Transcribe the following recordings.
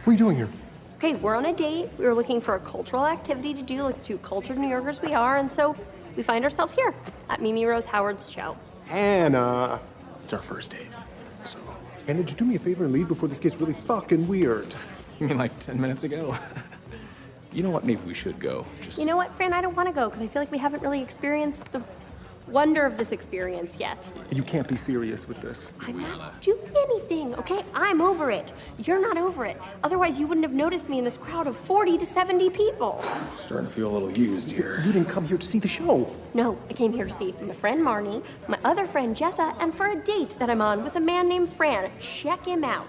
What are you doing here? Okay, we're on a date. We were looking for a cultural activity to do, like the two cultured New Yorkers we are, and so we find ourselves here at Mimi Rose Howard's show. Hannah. It's our first date. So. Hannah, did you do me a favor and leave before this gets really fucking weird? You mean like 10 minutes ago? You know what? Maybe we should go. You know what, Fran? I don't want to go because I feel like we haven't really experienced the wonder of this experience yet. You can't be serious with this. I'm not doing anything, okay? I'm over it. You're not over it. Otherwise, you wouldn't have noticed me in this crowd of 40 to 70 people. Starting to feel a little used here. You didn't come here to see the show. No, I came here to see my friend Marnie, my other friend Jessa, and for a date that I'm on with a man named Fran. Check him out.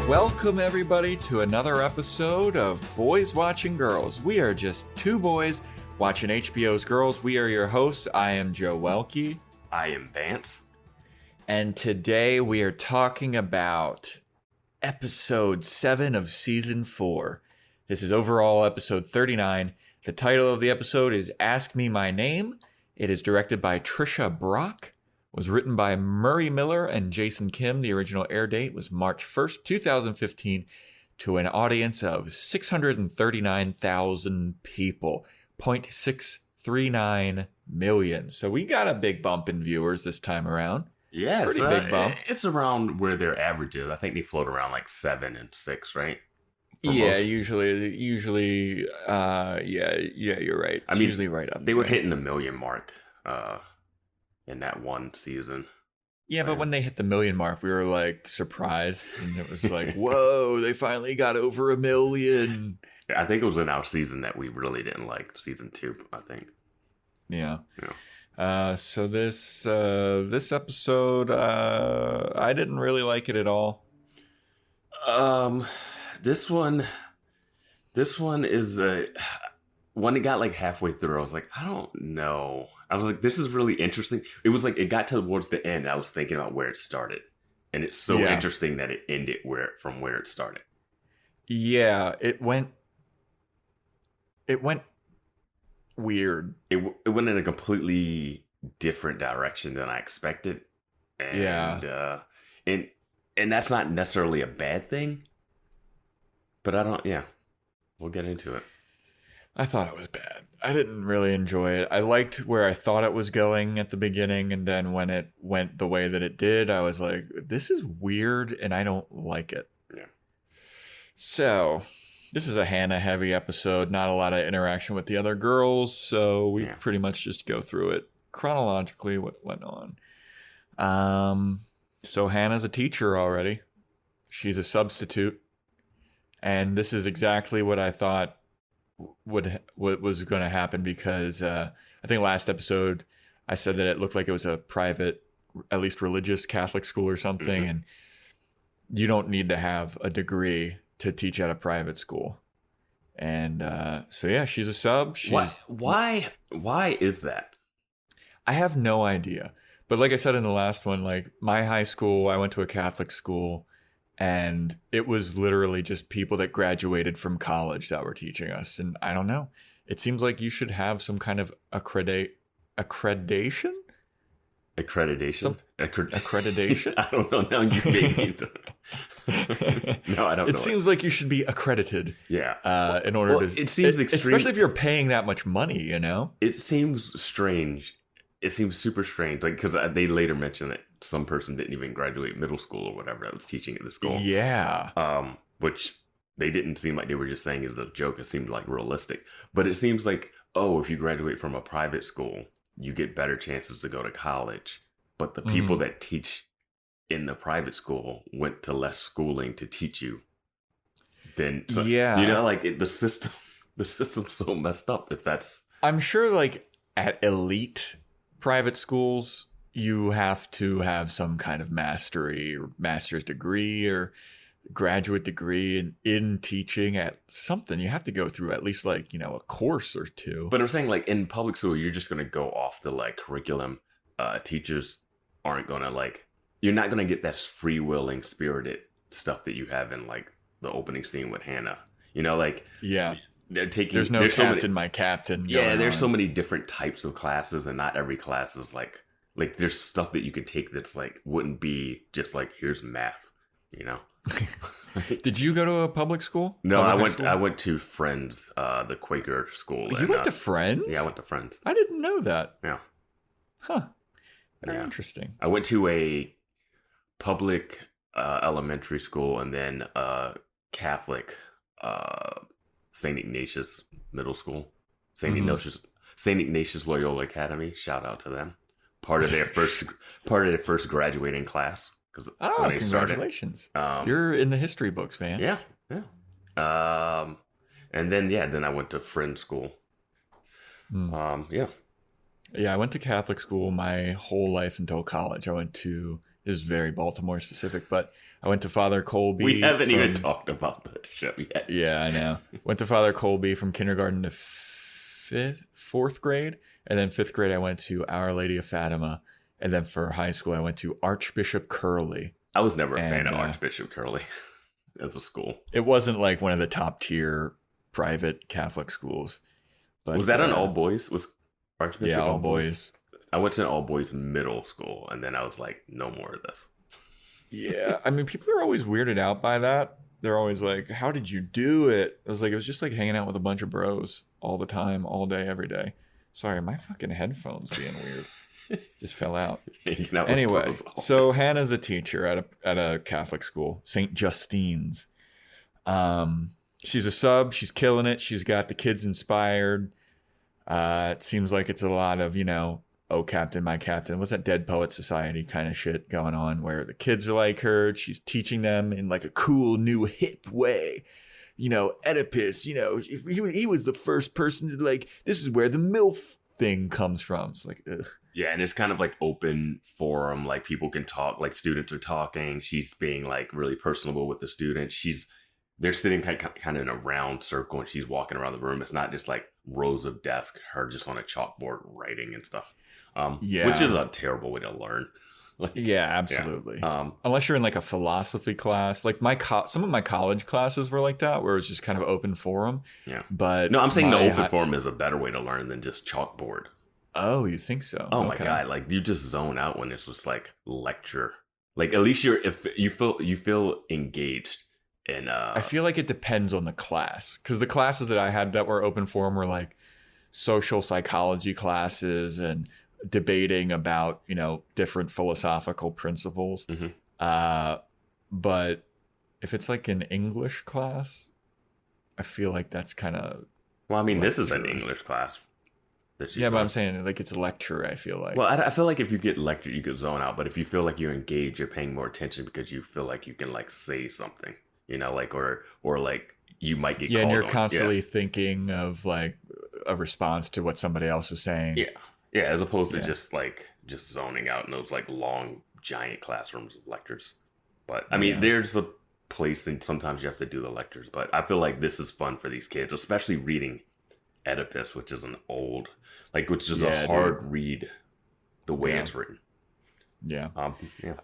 Welcome, everybody, to another episode of Boys Watching Girls. We are just two boys watching HBO's Girls. We are your hosts. I am Joe Welke. I am Vance. And today we are talking about episode 7 of season 4. This is overall episode 39. The title of the episode is Ask Me My Name. It is directed by Trisha Brock. Was written by Murray Miller and Jason Kim. The original air date was March 1st, 2015, to an audience of 639,000 people, 0.639 million. So we got a big bump in viewers this time around. Yeah, pretty big bump. It's around where their average is. I think they float around like 7 and 6, right? Yeah, most. usually, you're right. I mean, usually right up. They were hitting the million mark in that one season. Yeah, but when they hit the million mark, we were like surprised, and it was like, whoa, they finally got over 1 million. I think it was in our season that we really didn't like, season 2, I think. Yeah. So this episode, I didn't really like it at all. This one is when it got like halfway through, I was like, I don't know. I was like, this is really interesting. It was like, it got towards the end. I was thinking about where it started. And it's so interesting that it ended from where it started. Yeah, it went weird. It went in a completely different direction than I expected. And, and that's not necessarily a bad thing. But we'll get into it. I thought it was bad. I didn't really enjoy it. I liked where I thought it was going at the beginning, and then when it went the way that it did, I was like, this is weird, and I don't like it. Yeah. So, this is a Hannah-heavy episode, not a lot of interaction with the other girls, so we pretty much just go through it chronologically, what went on. So Hannah's a teacher already. She's a substitute, and this is exactly what I thought what was going to happen, because I think last episode I said that it looked like it was a private, at least religious Catholic school or something, and you don't need to have a degree to teach at a private school. And so yeah, she's a sub. Why is that? I have no idea. But like I said in the last one, like my high school, I went to a Catholic school, and it was literally just people that graduated from college that were teaching us. And I don't know. It seems like you should have some kind of accreditation? Accreditation? Accreditation? I don't know. Now you made me. No, I don't know. It seems like you should be accredited. Yeah. In order to. It seems extreme. Especially if you're paying that much money, you know? It seems strange. It seems super strange. Like, because they later mentioned that some person didn't even graduate middle school or whatever that was teaching at the school. Yeah. Which they didn't seem like they were just saying it was a joke. It seemed like realistic. But it seems like, if you graduate from a private school, you get better chances to go to college. But the people that teach in the private school went to less schooling to teach you. The system's so messed up if that's... I'm sure like at elite private schools, you have to have some kind of mastery or master's degree or graduate degree in teaching at something. You have to go through at least like, a course or two. But I'm saying like in public school, you're just going to go off the like curriculum. Teachers aren't going to like, you're not going to get that freewheeling spirited stuff that you have in like the opening scene with Hannah. Yeah. They're taking. There's no captain, my captain. Yeah, there's so many different types of classes, and not every class is like Like there's stuff that you can take that's like wouldn't be just like here's math, you know. Did you go to a public school? No, Public I went to Friends, the Quaker school. You went to Friends? Yeah, I went to Friends. I didn't know that. Yeah. Huh. Very Yeah. interesting. I went to a public elementary school and then Catholic St. Ignatius middle school. St. Ignatius Loyola Academy. Shout out to them. Part of their first graduating class. Oh, congratulations. You're in the history books, Vance. Yeah. And then I went to Friends school. Yeah. Yeah, I went to Catholic school my whole life until college. This is very Baltimore specific, but I went to Father Colby. We haven't even talked about the show yet. Yeah, I know. Went to Father Colby from kindergarten to fourth grade. And then fifth grade, I went to Our Lady of Fatima. And then for high school, I went to Archbishop Curley. I was never a fan of Archbishop Curley as a school. It wasn't like one of the top tier private Catholic schools. But, was that an all boys? Was Archbishop all boys? I went to an all boys middle school, and then I was like, no more of this. Yeah, I mean, people are always weirded out by that. They're always like, how did you do it? I was like, it was just like hanging out with a bunch of bros all the time, all day, every day. Sorry, my fucking headphones being weird. Just fell out. Anyway, so Hannah's a teacher at a Catholic school, St. Justine's. She's a sub. She's killing it. She's got the kids inspired. It seems like it's a lot of, oh, Captain, my Captain. What's that Dead Poet Society kind of shit going on where the kids are like her. She's teaching them in like a cool, new, hip way. Oedipus, if he was the first person to like, this is where the MILF thing comes from. It's like, ugh. Yeah, and it's kind of like open forum, like people can talk, like students are talking. She's being like really personable with the students. They're sitting kind of in a round circle and she's walking around the room. It's not just like rows of desks, her just on a chalkboard writing and stuff. Which is a terrible way to learn. Yeah, absolutely. Yeah. Unless you're in like a philosophy class, like some of my college classes were like that, where it was just kind of open forum. Yeah, but no, I'm saying the open forum is a better way to learn than just chalkboard. Oh, you think so? Oh my god, like you just zone out when it's just like lecture. Like at least if you feel engaged. And I feel like it depends on the class, because the classes that I had that were open forum were like social psychology classes and debating about different philosophical principles. But if it's like an English class, I feel like that's kind of this is an English class but I'm saying like it's a lecture. I feel like I feel like if you get lectured you could zone out, but if you feel like you're engaged, you're paying more attention because you feel like you can like say something, like or like you might get called and you're on. constantly thinking of like a response to what somebody else is saying. Yeah, as opposed to just zoning out in those like long, giant classrooms of lectures. But I mean, there's a place, and sometimes you have to do the lectures. But I feel like this is fun for these kids, especially reading Oedipus, which is which is a hard read, the way it's written. Yeah. Yeah.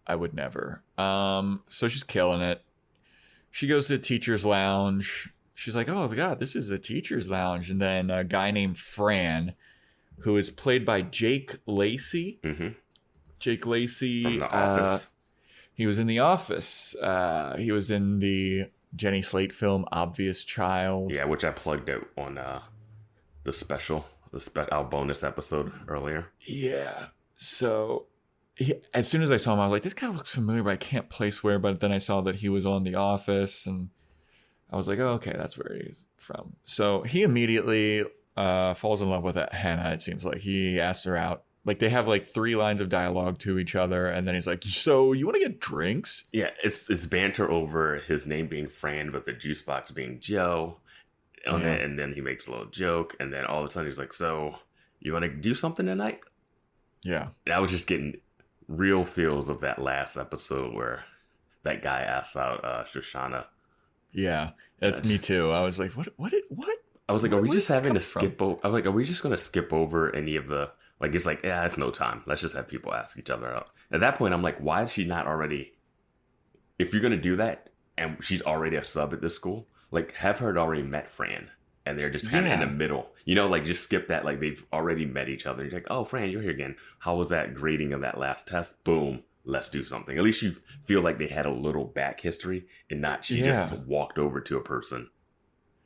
I would never. So she's killing it. She goes to the teacher's lounge. She's like, oh my God, this is the teacher's lounge. And then a guy named Fran, who is played by Jake Lacey. Mm-hmm. Jake Lacey. From The Office. He was in The Office. He was in the Jenny Slate film, Obvious Child. Yeah, which I plugged out on our bonus episode earlier. Yeah. So as soon as I saw him, I was like, this guy looks familiar, but I can't place where. But then I saw that he was on The Office, and I was like, oh, okay, that's where he's from. So he immediately falls in love with Hannah, it seems like. He asks her out. Like, they have like 3 lines of dialogue to each other, and then he's like, so you want to get drinks? Yeah, it's banter over his name being Fran, but the juice box being Joe. And then he makes a little joke, and then all of a sudden he's like, so you want to do something tonight? Yeah. And I was just getting real feels of that last episode where that guy asked out Shoshana. Yeah, that's me too. I was like, what? I was like, are we just having to skip over? I was like, are we just going to skip over any of the, like, it's like, yeah, it's no time. Let's just have people ask each other out. At that point, I'm like, why is she not already, if you're going to do that, and she's already a sub at this school, like, have her already met Fran and they're just kind of in the middle. Like just skip that. Like they've already met each other. You're like, oh, Fran, you're here again. How was that grading of that last test? Boom. Let's do something. At least you feel like they had a little back history and not she just walked over to a person.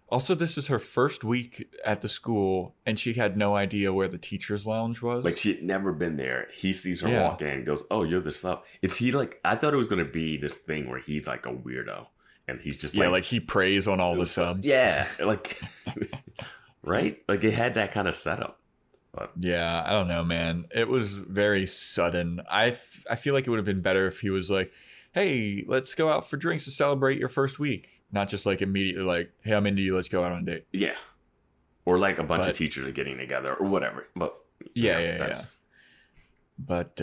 Also, this is her first week at the school, and she had no idea where the teacher's lounge was. Like, she had never been there. He sees her walk in and goes, oh, you're the sub. Is he like, I thought it was going to be this thing where he's like a weirdo. And he's just like he preys on all the subs. Yeah. Like, right? Like, it had that kind of setup. But yeah, I don't know, man. It was very sudden. I feel like it would have been better if he was like, hey, let's go out for drinks to celebrate your first week. Not just like immediately like, hey, I'm into you. Let's go out on a date. Yeah. Or like a bunch of teachers are getting together or whatever. But yeah. But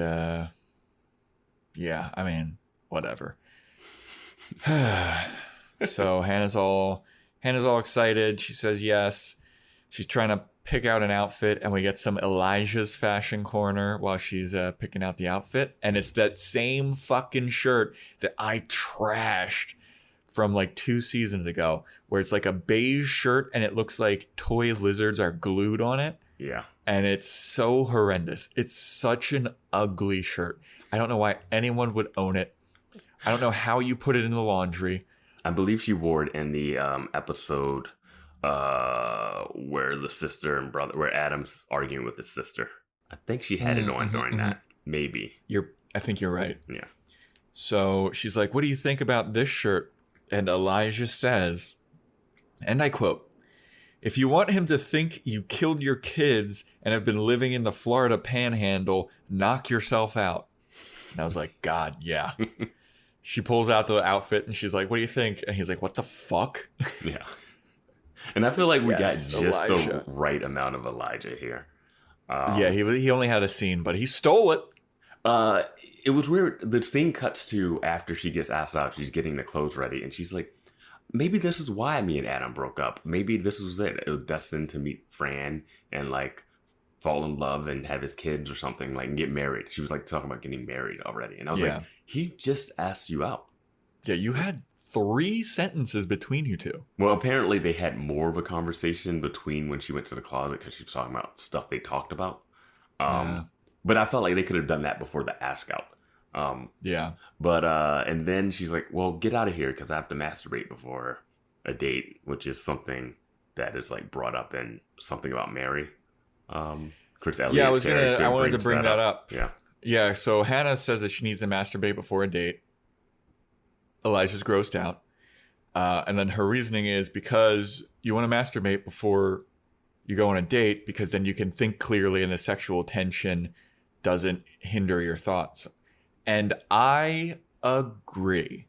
yeah, I mean, whatever. So Hannah's all excited. She says yes. She's trying to pick out an outfit, and we get some Elijah's fashion corner while she's picking out the outfit. And it's that same fucking shirt that I trashed from like 2 seasons ago, where it's like a beige shirt and it looks like toy lizards are glued on it. Yeah. And it's so horrendous. It's such an ugly shirt. I don't know why anyone would own it. I don't know how you put it in the laundry. I believe she wore it in the episode where the sister and brother, where Adam's arguing with his sister. I think she had it on during that. Maybe. I think you're right. Yeah. So she's like, what do you think about this shirt? And Elijah says, and I quote, if you want him to think you killed your kids and have been living in the Florida panhandle, knock yourself out. And I was like, God, yeah. She pulls out the outfit and she's like, what do you think? And he's like, what the fuck? Yeah. And I feel like we got just the right amount of Elijah here. Yeah, he only had a scene, but he stole it. It was weird. The scene cuts to after she gets asked out. She's getting the clothes ready. And she's like, maybe this is why me and Adam broke up. Maybe this was it. It was destined to meet Fran and like fall in love and have his kids or something, like and get married. She was like talking about getting married already. And I was like, he just asked you out. Yeah, you had 3 sentences between you two. Well, apparently they had more of a conversation between when she went to the closet because she was talking about stuff they talked about. But I felt like they could have done that before the ask out. Yeah. But, and then she's like, well, get out of here because I have to masturbate before a date, which is something that is like brought up in something about Mary. Chris Elliott's I wanted to bring that up. Yeah. Yeah. So Hannah says that she needs to masturbate before a date. Elijah's grossed out. And then her reasoning is because you want to masturbate before you go on a date because then you can think clearly and the sexual tension doesn't hinder your thoughts. And I agree.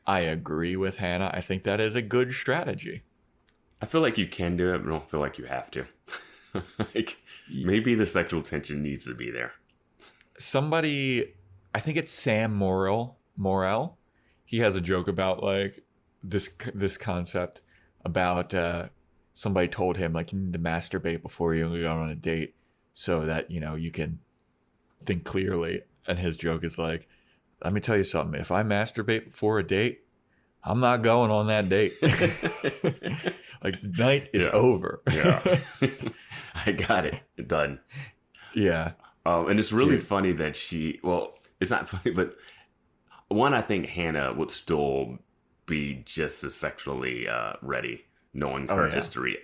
I agree with Hannah. I think that is a good strategy. I feel like you can do it, but I don't feel like you have to. Like, maybe the sexual tension needs to be there. Somebody, I think it's Sam Morrell. He has a joke about like this concept about somebody told him like you need to masturbate before you go on a date so that you can think clearly. And his joke is like, let me tell you something. If I masturbate before a date, I'm not going on that date. Like the night is over. Yeah. I got it. Done. Yeah. And it's really funny that it's not funny, but one, I think Hannah would still be just as sexually ready, knowing her history,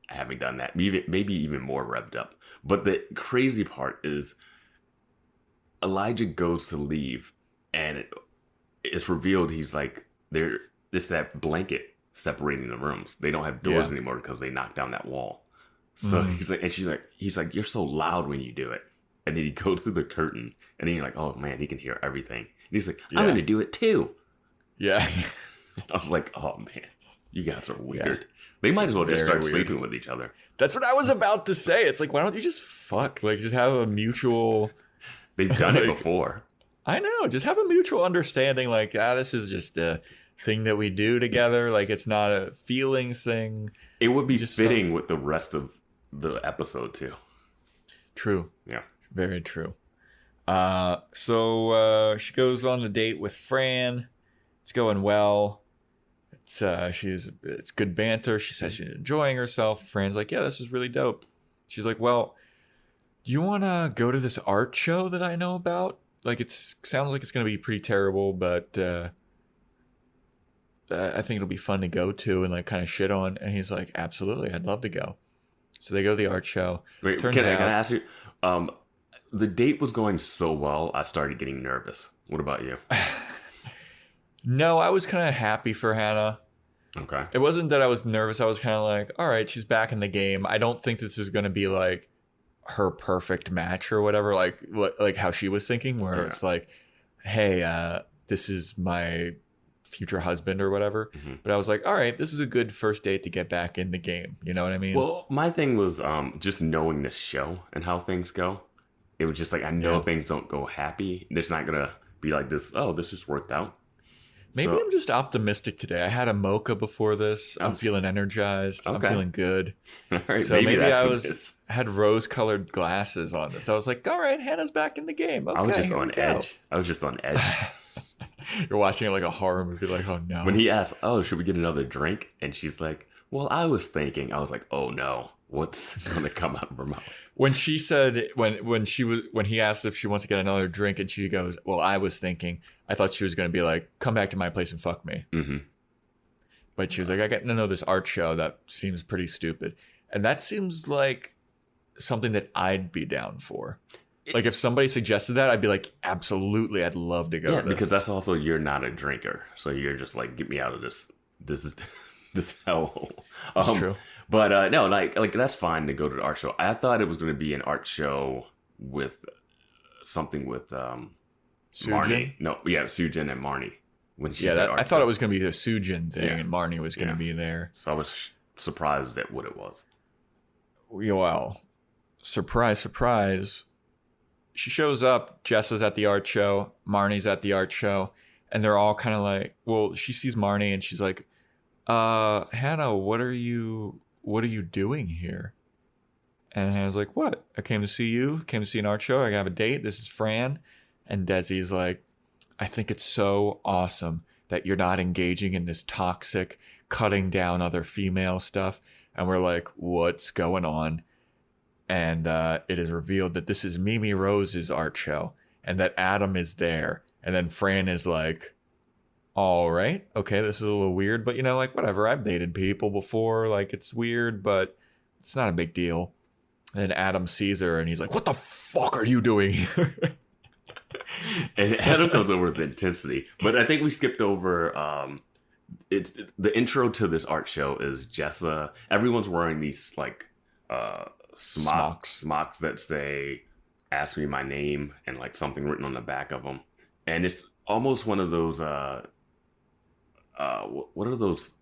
having done that, maybe even more revved up. But the crazy part is Elijah goes to leave, and it's revealed he's like, it's that blanket separating the rooms. They don't have doors anymore because they knocked down that wall. So he's like, and he's like, you're so loud when you do it. And then he goes through the curtain, and then you're like, oh man, he can hear everything. And he's like, I'm going to do it too. Yeah. I was like, oh man, you guys are weird. Yeah. They might as well just start sleeping with each other. That's what I was about to say. It's like, why don't you just fuck? Like, just have a mutual... They've done it before. I know. Just have a mutual understanding. Like, this is just a thing that we do together. Like, it's not a feelings thing. It would be just fitting with the rest of the episode, too. True. Yeah. Very true. So she goes on the date with Fran. It's going well. it's good banter. She says she's enjoying herself. Fran's like, yeah, this is really dope. She's like, well, do you want to go to this art show that I know about? Like, sounds like it's going to be pretty terrible, but I think it'll be fun to go to and like kind of shit on. And he's like, absolutely, I'd love to go. So they go to the art show. Wait, can I ask you? The date was going so well, I started getting nervous. What about you? No, I was kind of happy for Hannah. Okay. It wasn't that I was nervous. I was kind of like, all right, she's back in the game. I don't think this is going to be like her perfect match or whatever, like how she was thinking, where it's like, hey, this is my future husband or whatever. Mm-hmm. But I was like, all right, this is a good first date to get back in the game. You know what I mean? Well, my thing was just knowing the show and how things go. It was just like, I know things don't go happy. It's not going to be like this, oh, this just worked out. Maybe I'm just optimistic today. I had a mocha before this. I'm feeling energized. Okay. I'm feeling good. All right, so maybe I had rose-colored glasses on this. I was like, all right, Hannah's back in the game. Okay, I was just on edge. You're watching it like a horror movie, like, oh no. When he asked, oh, should we get another drink? And she's like, well, I was thinking. I was like, oh no, what's going to come out of her mouth? When she said, when he asked if she wants to get another drink and she goes, well, I was thinking, I thought she was going to be like, come back to my place and fuck me. Mm-hmm. But she was like, I got to know this art show. That seems pretty stupid. And that seems like something that I'd be down for. Like if somebody suggested that, I'd be like, absolutely, I'd love to go to this. Because that's also, you're not a drinker. So you're just like, get me out of this hellhole. That's true. But no, like that's fine to go to the art show. I thought it was going to be an art show with something with Marnie. No, yeah, Sujin and Marnie. When she said art I thought it was going to be the Sujin thing, and Marnie was going to be there. So I was surprised at what it was. Well, surprise, surprise. She shows up. Jessa's at the art show. Marnie's at the art show, and they're all kind of like, well, she sees Marnie and she's like, Hannah, what are you doing here? And Hannah's like, what? I came to see you. Came to see an art show. I have a date. This is Fran. And Desi's like, I think it's so awesome that you're not engaging in this toxic, cutting down other female stuff. And we're like, what's going on? And it is revealed that this is Mimi Rose's art show and that Adam is there. And then Fran is like, all right, okay, this is a little weird, but like whatever. I've dated people before. Like it's weird, but it's not a big deal. And then Adam sees her and he's like, what the fuck are you doing here? And Adam comes over with intensity. But I think we skipped over it's the intro to this art show is Jessa. Everyone's wearing these like smocks that say ask me my name and like something written on the back of them. And it's almost one of those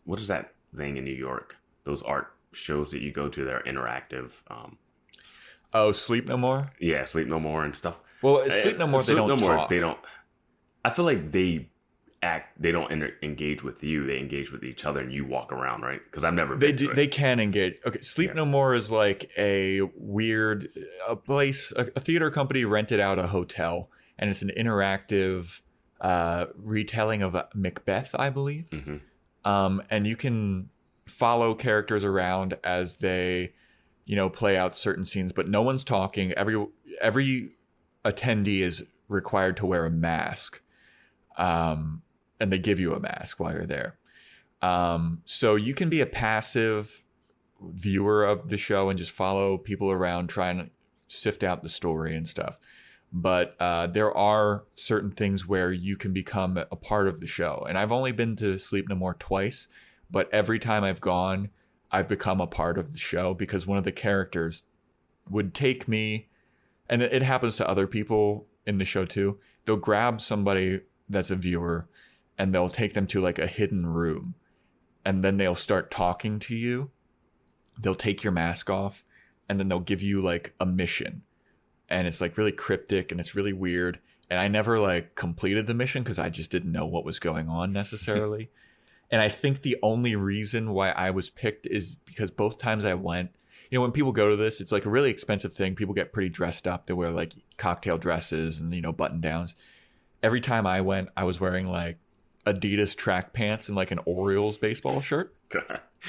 what is that thing in New York? Those art shows that you go to that are interactive. Sleep No More? Yeah, Sleep No More and stuff. Well, Sleep No More, they don't talk. They don't. I feel like they don't engage with you. They engage with each other and you walk around, right? Because I've never been to it. They can engage. Okay, Sleep No More is like a place, a theater company rented out a hotel, and it's an interactive retelling of Macbeth, I believe. Mm-hmm. And you can follow characters around as they, play out certain scenes, but no one's talking. Every attendee is required to wear a mask. And they give you a mask while you're there. So you can be a passive viewer of the show and just follow people around trying to sift out the story and stuff. But there are certain things where you can become a part of the show. And I've only been to Sleep No More twice, but every time I've gone, I've become a part of the show because one of the characters would take me, and it happens to other people in the show too. They'll grab somebody that's a viewer and they'll take them to like a hidden room, and then they'll start talking to you. They'll take your mask off and then they'll give you like a mission. And it's like really cryptic and it's really weird. And I never like completed the mission because I just didn't know what was going on necessarily. And I think the only reason why I was picked is because both times I went, when people go to this, it's like a really expensive thing. People get pretty dressed up. They wear like cocktail dresses and, button downs. Every time I went, I was wearing like Adidas track pants and like an Orioles baseball shirt.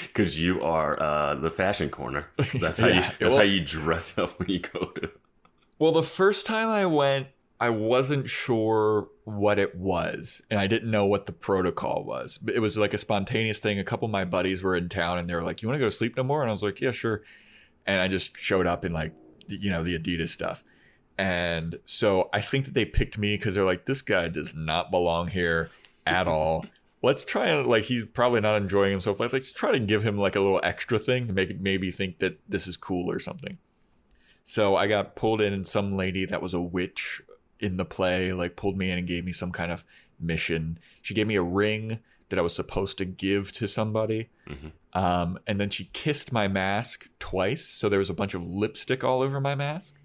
Because you are the fashion corner. That's how Yeah. how you dress up when you go to. Well, the first time I went, I wasn't sure what it was, and I didn't know what the protocol was. But it was like a spontaneous thing. A couple of my buddies were in town, and they were like, "You want to go to Sleep No More?" And I was like, "Yeah, sure." And I just showed up in like, the Adidas stuff. And so I think that they picked me because they're like, this guy does not belong here at all. Let's try and like, he's probably not enjoying himself. Like, let's try to give him like a little extra thing to make it maybe think that this is cool or something. So I got pulled in, and some lady that was a witch in the play like pulled me in and gave me some kind of mission. She gave me a ring that I was supposed to give to somebody. And then she kissed my mask twice. So there was a bunch of lipstick all over my mask.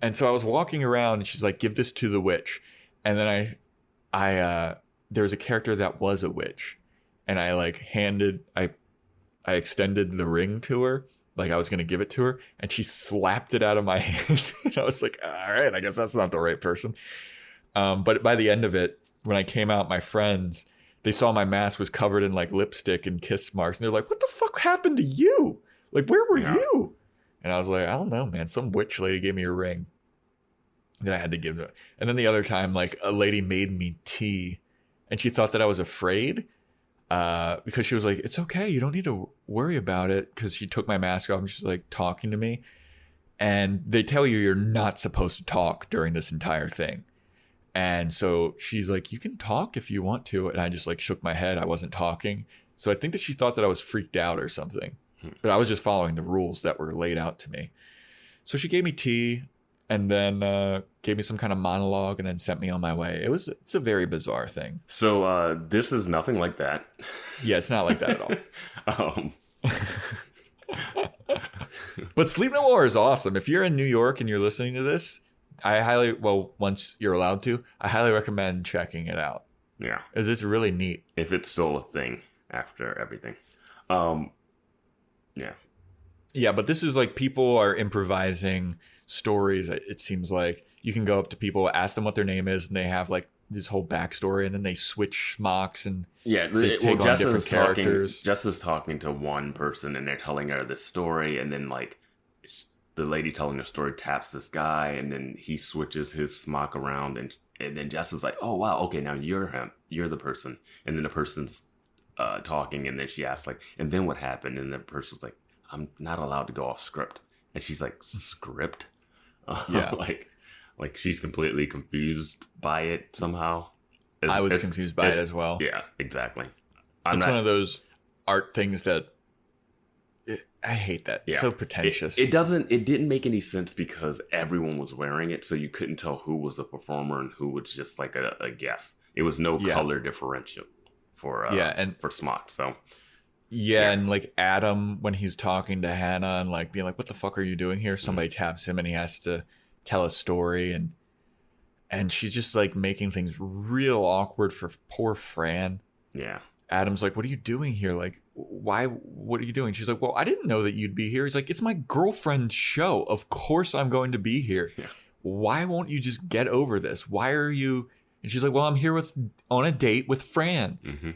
And so I was walking around, and she's like, give this to the witch. And then there was a character that was a witch, and I extended the ring to her. Like I was going to give it to her, and she slapped it out of my hand. And I was like, all right, I guess that's not the right person. But by the end of it, when I came out, my friends, they saw my mask was covered in like lipstick and kiss marks. And they're like, what the fuck happened to you? Like, where were you? And I was like, I don't know, man. Some witch lady gave me a ring that I had to give to her. And then the other time, like a lady made me tea, and she thought that I was afraid because she was like, it's okay. You don't need to worry about it. Because she took my mask off and she's like talking to me. And they tell you you're not supposed to talk during this entire thing. And so she's like, you can talk if you want to. And I just like shook my head. I wasn't talking. So I think that she thought that I was freaked out or something. But I was just following the rules that were laid out to me. So she gave me tea and then gave me some kind of monologue and then sent me on my way. It's a very bizarre thing. So this is nothing like that. Yeah, it's not like that at all. But Sleep No More is awesome. If you're in New York and you're listening to this, once you're allowed to, I highly recommend checking it out. Yeah. Because it's really neat. If it's still a thing after everything. Yeah. Yeah, but this is like people are improvising stories. It seems like you can go up to people, ask them what their name is, and they have like this whole backstory, and then they switch smocks and they take on different characters. Jessa's talking to one person, and they're telling her this story, and then like the lady telling the story taps this guy, and then he switches his smock around, and then Jessa's like, "Oh wow, okay, now you're him, you're the person," and then the person's talking, and then she asks like, "And then what happened?" And the person's like, "I'm not allowed to go off script," and she's like, "Script?" Yeah, like she's completely confused by it somehow. I was confused by it as well. Yeah, exactly. It's one of those art things that I hate that. Yeah. It's so pretentious. It didn't make any sense because everyone was wearing it, so you couldn't tell who was a performer and who was just like a guest. It was no color differential for Smock. So and like Adam, when he's talking to Hannah and like being like, "What the fuck are you doing here?" Somebody taps him and he has to tell a story, and she's just like making things real awkward for poor Fran. Yeah. Adam's like, "What are you doing here? Like, why? What are you doing?" She's like, "Well, I didn't know that you'd be here." He's like, "It's my girlfriend's show. Of course I'm going to be here. Yeah. Why won't you just get over this? Why are you?" And she's like, "Well, I'm here on a date with Fran." Mm-hmm.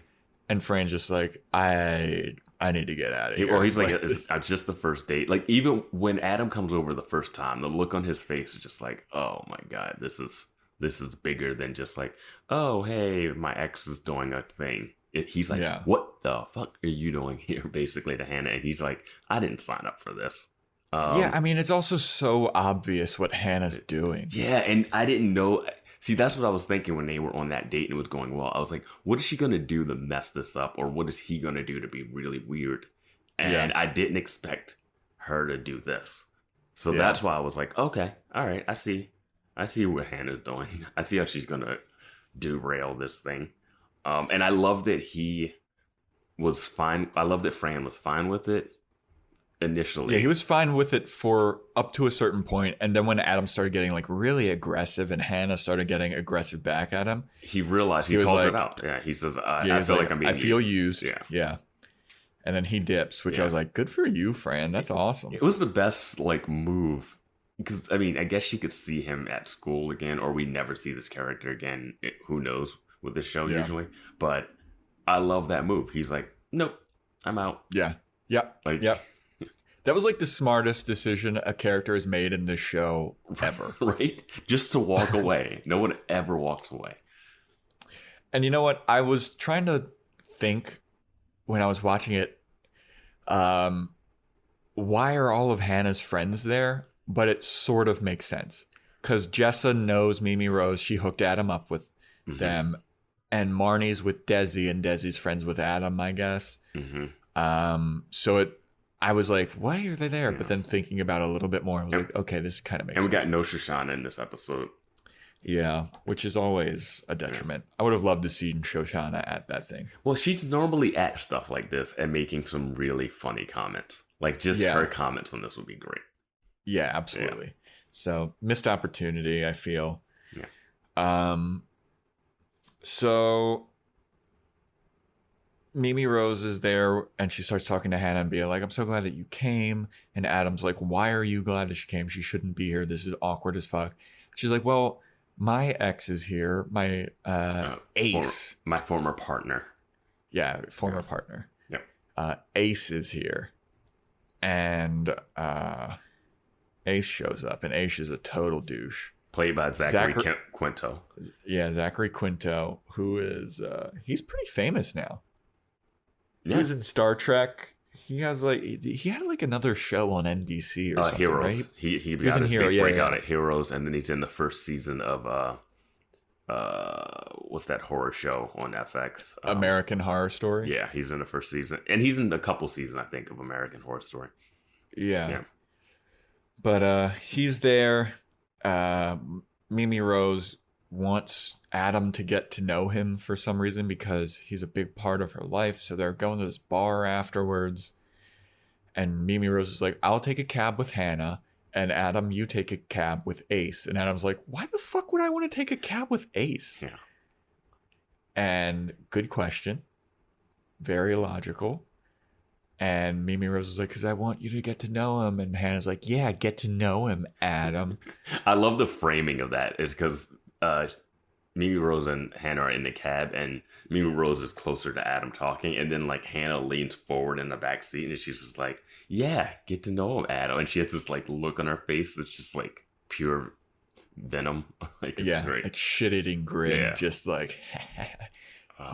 And Fran's just like, I need to get out of here. Well, he's like, it's just the first date. Like, even when Adam comes over the first time, the look on his face is just like, oh my God, this is bigger than just like, oh, hey, my ex is doing a thing. He's like, what the fuck are you doing here, basically, to Hannah? And he's like, I didn't sign up for this. I mean, it's also so obvious what Hannah's doing. Yeah, and I didn't know. See, that's what I was thinking when they were on that date and it was going well. I was like, what is she going to do to mess this up? Or what is he going to do to be really weird? And I didn't expect her to do this. So that's why I was like, okay, all right, I see what Hannah's doing. I see how she's going to derail this thing. And I love that he was fine. I love that Fran was fine with it initially. Yeah, he was fine with it for up to a certain point, and then when Adam started getting like really aggressive and Hannah started getting aggressive back at him, he realized he called it out. Yeah, he says, I feel like I'm being used. Yeah. And then he dips, which I was like, good for you, Fran. That's awesome. It was the best like move. Because, I mean, I guess she could see him at school again, or we never see this character again. Who knows? with this show Yeah. usually. But I love that move. He's like, nope, I'm out. Yeah. Yep. Like, Yep. That was like the smartest decision a character has made in this show ever. right? Just to walk away. No one ever walks away. And you know what? I was trying to think when I was watching it, why are all of Hannah's friends there? But it sort of makes sense. Because Jessa knows Mimi Rose. She hooked Adam up with them. And Marnie's with Desi, and Desi's friends with Adam, I guess. So I was like, why are they there? But then thinking about it a little bit more, I was like, okay, this kind of makes sense. And we got no Shoshana in this episode. Yeah, which is always a detriment. I would have loved to see Shoshana at that thing. Well, she's normally at stuff like this and making some really funny comments. Like, just her comments on this would be great. Yeah, absolutely. Yeah. So, missed opportunity, I feel. Yeah. So Mimi Rose is there and she starts talking to Hannah and being like, I'm so glad that you came. And Adam's like, why are you glad that she came? She shouldn't be here. This is awkward as fuck. She's like, well, my ex is here. My ace. My former partner. Yeah, former partner. Yeah. Ace is here. And Ace shows up, and Ace is a total douche. Played by Zachary Quinto. Yeah, Zachary Quinto, who is, he's pretty famous now. Yeah. He was in Star Trek. He had like another show on NBC or something, Heroes. right? He got his big breakout at Heroes, and then he's in the first season of what's that horror show on FX? American Horror Story. Yeah, he's in the first season, and he's in a couple seasons, I think, of American Horror Story. Yeah. But he's there. Mimi Rose wants Adam to get to know him for some reason because he's a big part of her life. So they're going to this bar afterwards. And Mimi Rose is like, I'll take a cab with Hannah. And Adam, you take a cab with Ace. And Adam's like, why the fuck would I want to take a cab with Ace? Yeah. And good question. Very logical. And Mimi Rose is like, because I want you to get to know him. And Hannah's like, yeah, get to know him, Adam. I love the framing of that. It's because Mimi Rose and Hannah are in the cab, and Mimi Rose is closer to Adam talking. And then, like, Hannah leans forward in the back seat, and she's just like, yeah, get to know him, Adam. And she has this, like, look on her face that's just, like, pure venom. Like, it's great. Like shit-eating grin. Yeah. Just like,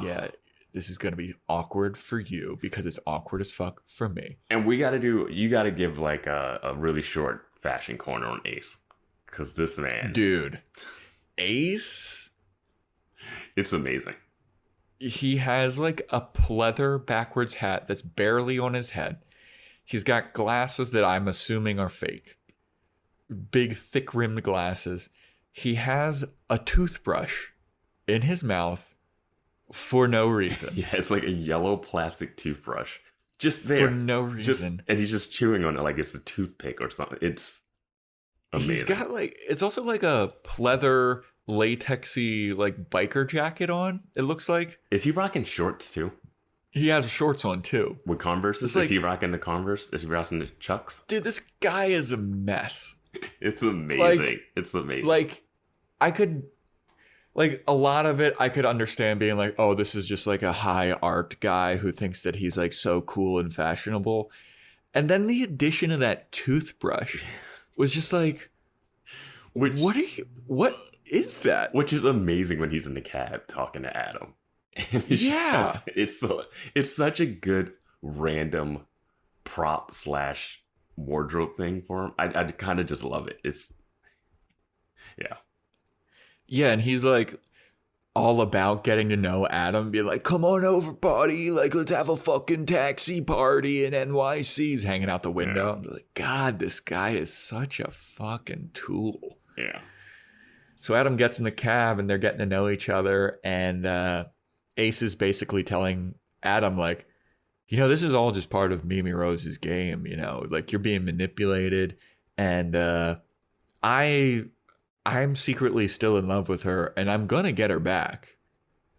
yeah. This is going to be awkward for you because it's awkward as fuck for me. And you got to give like a really short fashion corner on Ace. Because this man. Dude, Ace. It's amazing. He has like a pleather backwards hat that's barely on his head. He's got glasses that I'm assuming are fake. Big, thick rimmed glasses. He has a toothbrush in his mouth. For no reason. Yeah, it's like a yellow plastic toothbrush. Just there. For no reason. And he's just chewing on it like it's a toothpick or something. It's amazing. He's got like, it's also like a pleather latexy like biker jacket on, it looks like. Is he rocking shorts too? He has shorts on too. With Converse? Is he rocking the Converse? Is he rocking the Chucks? Dude, this guy is a mess. It's amazing. It's amazing. Like, I could... Like, a lot of it, I could understand being like, oh, this is just like a high art guy who thinks that he's like so cool and fashionable. And then the addition of that toothbrush was just like, what is that? Which is amazing when he's in the cab talking to Adam. It's such a good random prop / wardrobe thing for him. I kind of just love it. Yeah, and he's like all about getting to know Adam, being like, come on over, buddy. Like, let's have a fucking taxi party in NYC. He's hanging out the window. I'm like, God, this guy is such a fucking tool. Yeah. So Adam gets in the cab and they're getting to know each other. And Ace is basically telling Adam, like, you know, this is all just part of Mimi Rose's game, you know, like you're being manipulated. And I'm secretly still in love with her and I'm going to get her back.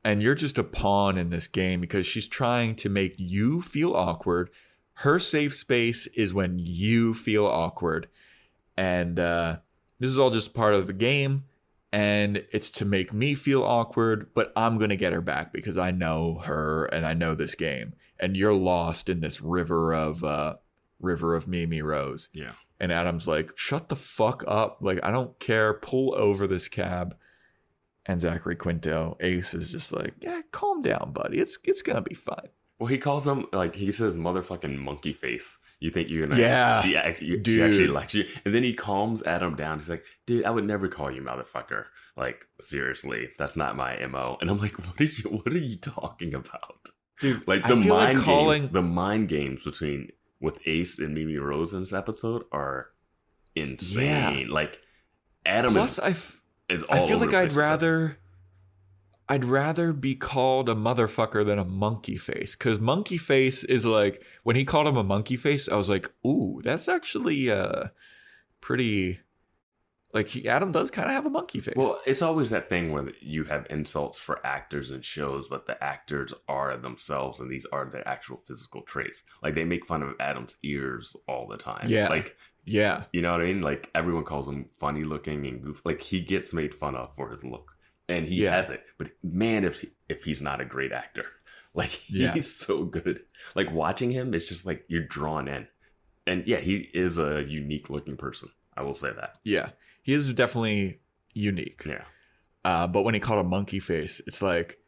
And you're just a pawn in this game because she's trying to make you feel awkward. Her safe space is when you feel awkward. And this is all just part of the game. and it's to make me feel awkward, but I'm going to get her back because I know her and I know this game. And you're lost in this river of Mimi Rose. Yeah. And Adam's like, shut the fuck up. Like, I don't care. Pull over this cab. And Zachary Quinto, Ace, is just like, yeah, calm down, buddy. It's going to be fine. Well, he calls him, like, he says motherfucking monkey face. You think you're gonna, Yeah, she actually likes you. And then he calms Adam down. He's like, dude, I would never call you motherfucker. Like, seriously, that's not my MO. And I'm like, what are you talking about? Dude, like the mind games with Ace and Mimi Rose in this episode are insane. Yeah. Like, Adam Plus, is all I feel over like the place I'd rather be called a motherfucker than a monkey face. Because monkey face is like, when he called him a monkey face, I was like, ooh, that's actually pretty, like, Adam does kind of have a monkey face. Well, it's always that thing where you have insults for actors and shows, but the actors are themselves, and these are their actual physical traits. Like, they make fun of Adam's ears all the time. Yeah. Like, yeah. You know what I mean? Like, everyone calls him funny looking and goofy. Like, he gets made fun of for his looks. And he has it. But man, if he's not a great actor. Like, he's so good. Like, watching him, it's just like you're drawn in. And yeah, he is a unique looking person. I will say that. Yeah. He is definitely unique. Yeah. But when he called a monkey face, it's like,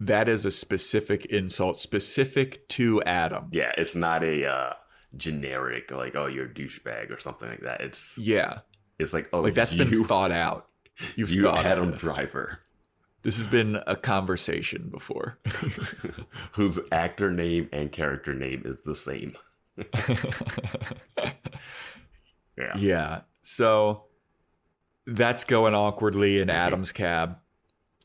that is a specific insult specific to Adam. Yeah, it's not a generic, like, oh, you're a douchebag or something like that. It's like, oh, like, that's been thought out. You Adam Driver. This has been a conversation before. Whose actor name and character name is the same. Yeah. So that's going awkwardly in Adam's cab.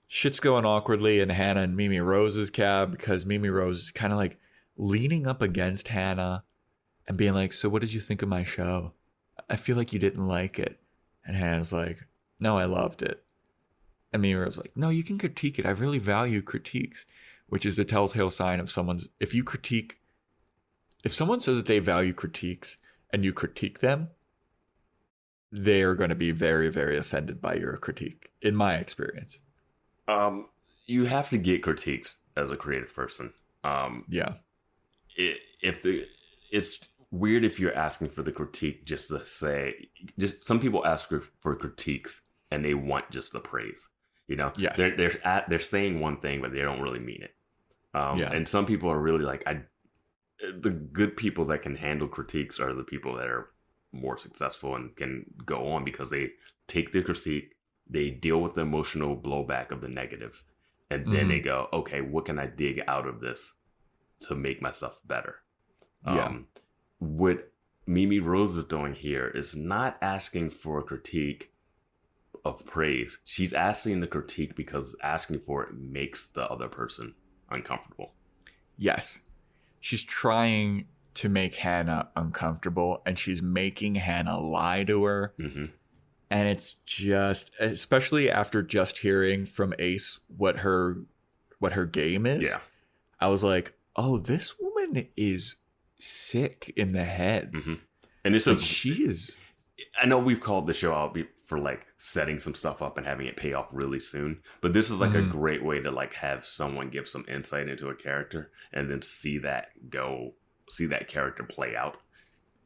Shit's going awkwardly in Hannah and Mimi Rose's cab because Mimi Rose is kind of like leaning up against Hannah and being like, so what did you think of my show? I feel like you didn't like it. And Hannah's like, no, I loved it. And Mimi was like, no, you can critique it. I really value critiques, which is the telltale sign of someone's, if someone says that they value critiques and you critique them, they are going to be very, very offended by your critique, in my experience. You have to get critiques as a creative person. It's weird if you're asking for the critique just to say, some people ask for critiques and they want just the praise. You know, yes. They're saying one thing, but they don't really mean it. And some people are really like, the good people that can handle critiques are the people that are more successful and can go on because they take the critique, they deal with the emotional blowback of the negative, and then they go, okay, what can I dig out of this to make myself better? What Mimi Rose is doing here is not asking for a critique of praise. She's asking the critique because asking for it makes the other person uncomfortable. Yes. She's trying to make Hannah uncomfortable, and she's making Hannah lie to her. Mm-hmm. And it's just, especially after just hearing from Ace what her game is. Yeah. I was like, oh, this woman is sick in the head. Mm-hmm. And it's like, she is. I know we've called the show out for like setting some stuff up and having it pay off really soon, but this is like a great way to like have someone give some insight into a character and then see that character play out,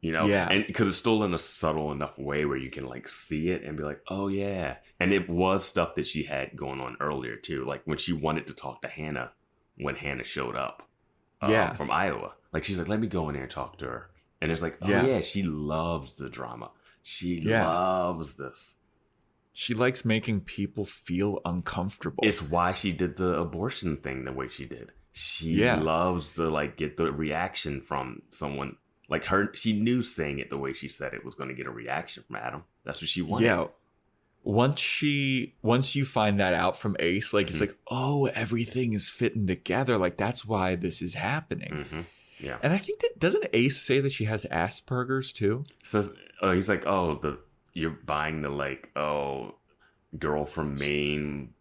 you know? Yeah. And because it's still in a subtle enough way where you can like see it and be like, oh yeah. And it was stuff that she had going on earlier too. Like when she wanted to talk to Hannah when Hannah showed up from Iowa, like she's like, let me go in there and talk to her. And it's like, oh yeah, she loves the drama. She loves this. She likes making people feel uncomfortable. It's why she did the abortion thing the way she did. She loves to like get the reaction from someone like her. She knew saying it the way she said it was going to get a reaction from Adam. That's what she wanted. Yeah. Once you find that out from Ace, like it's like, oh, everything is fitting together. Like that's why this is happening. Mm-hmm. Yeah. And I think that doesn't Ace say that she has Asperger's too? Says he's like, oh, you're buying the like, oh, girl from Maine,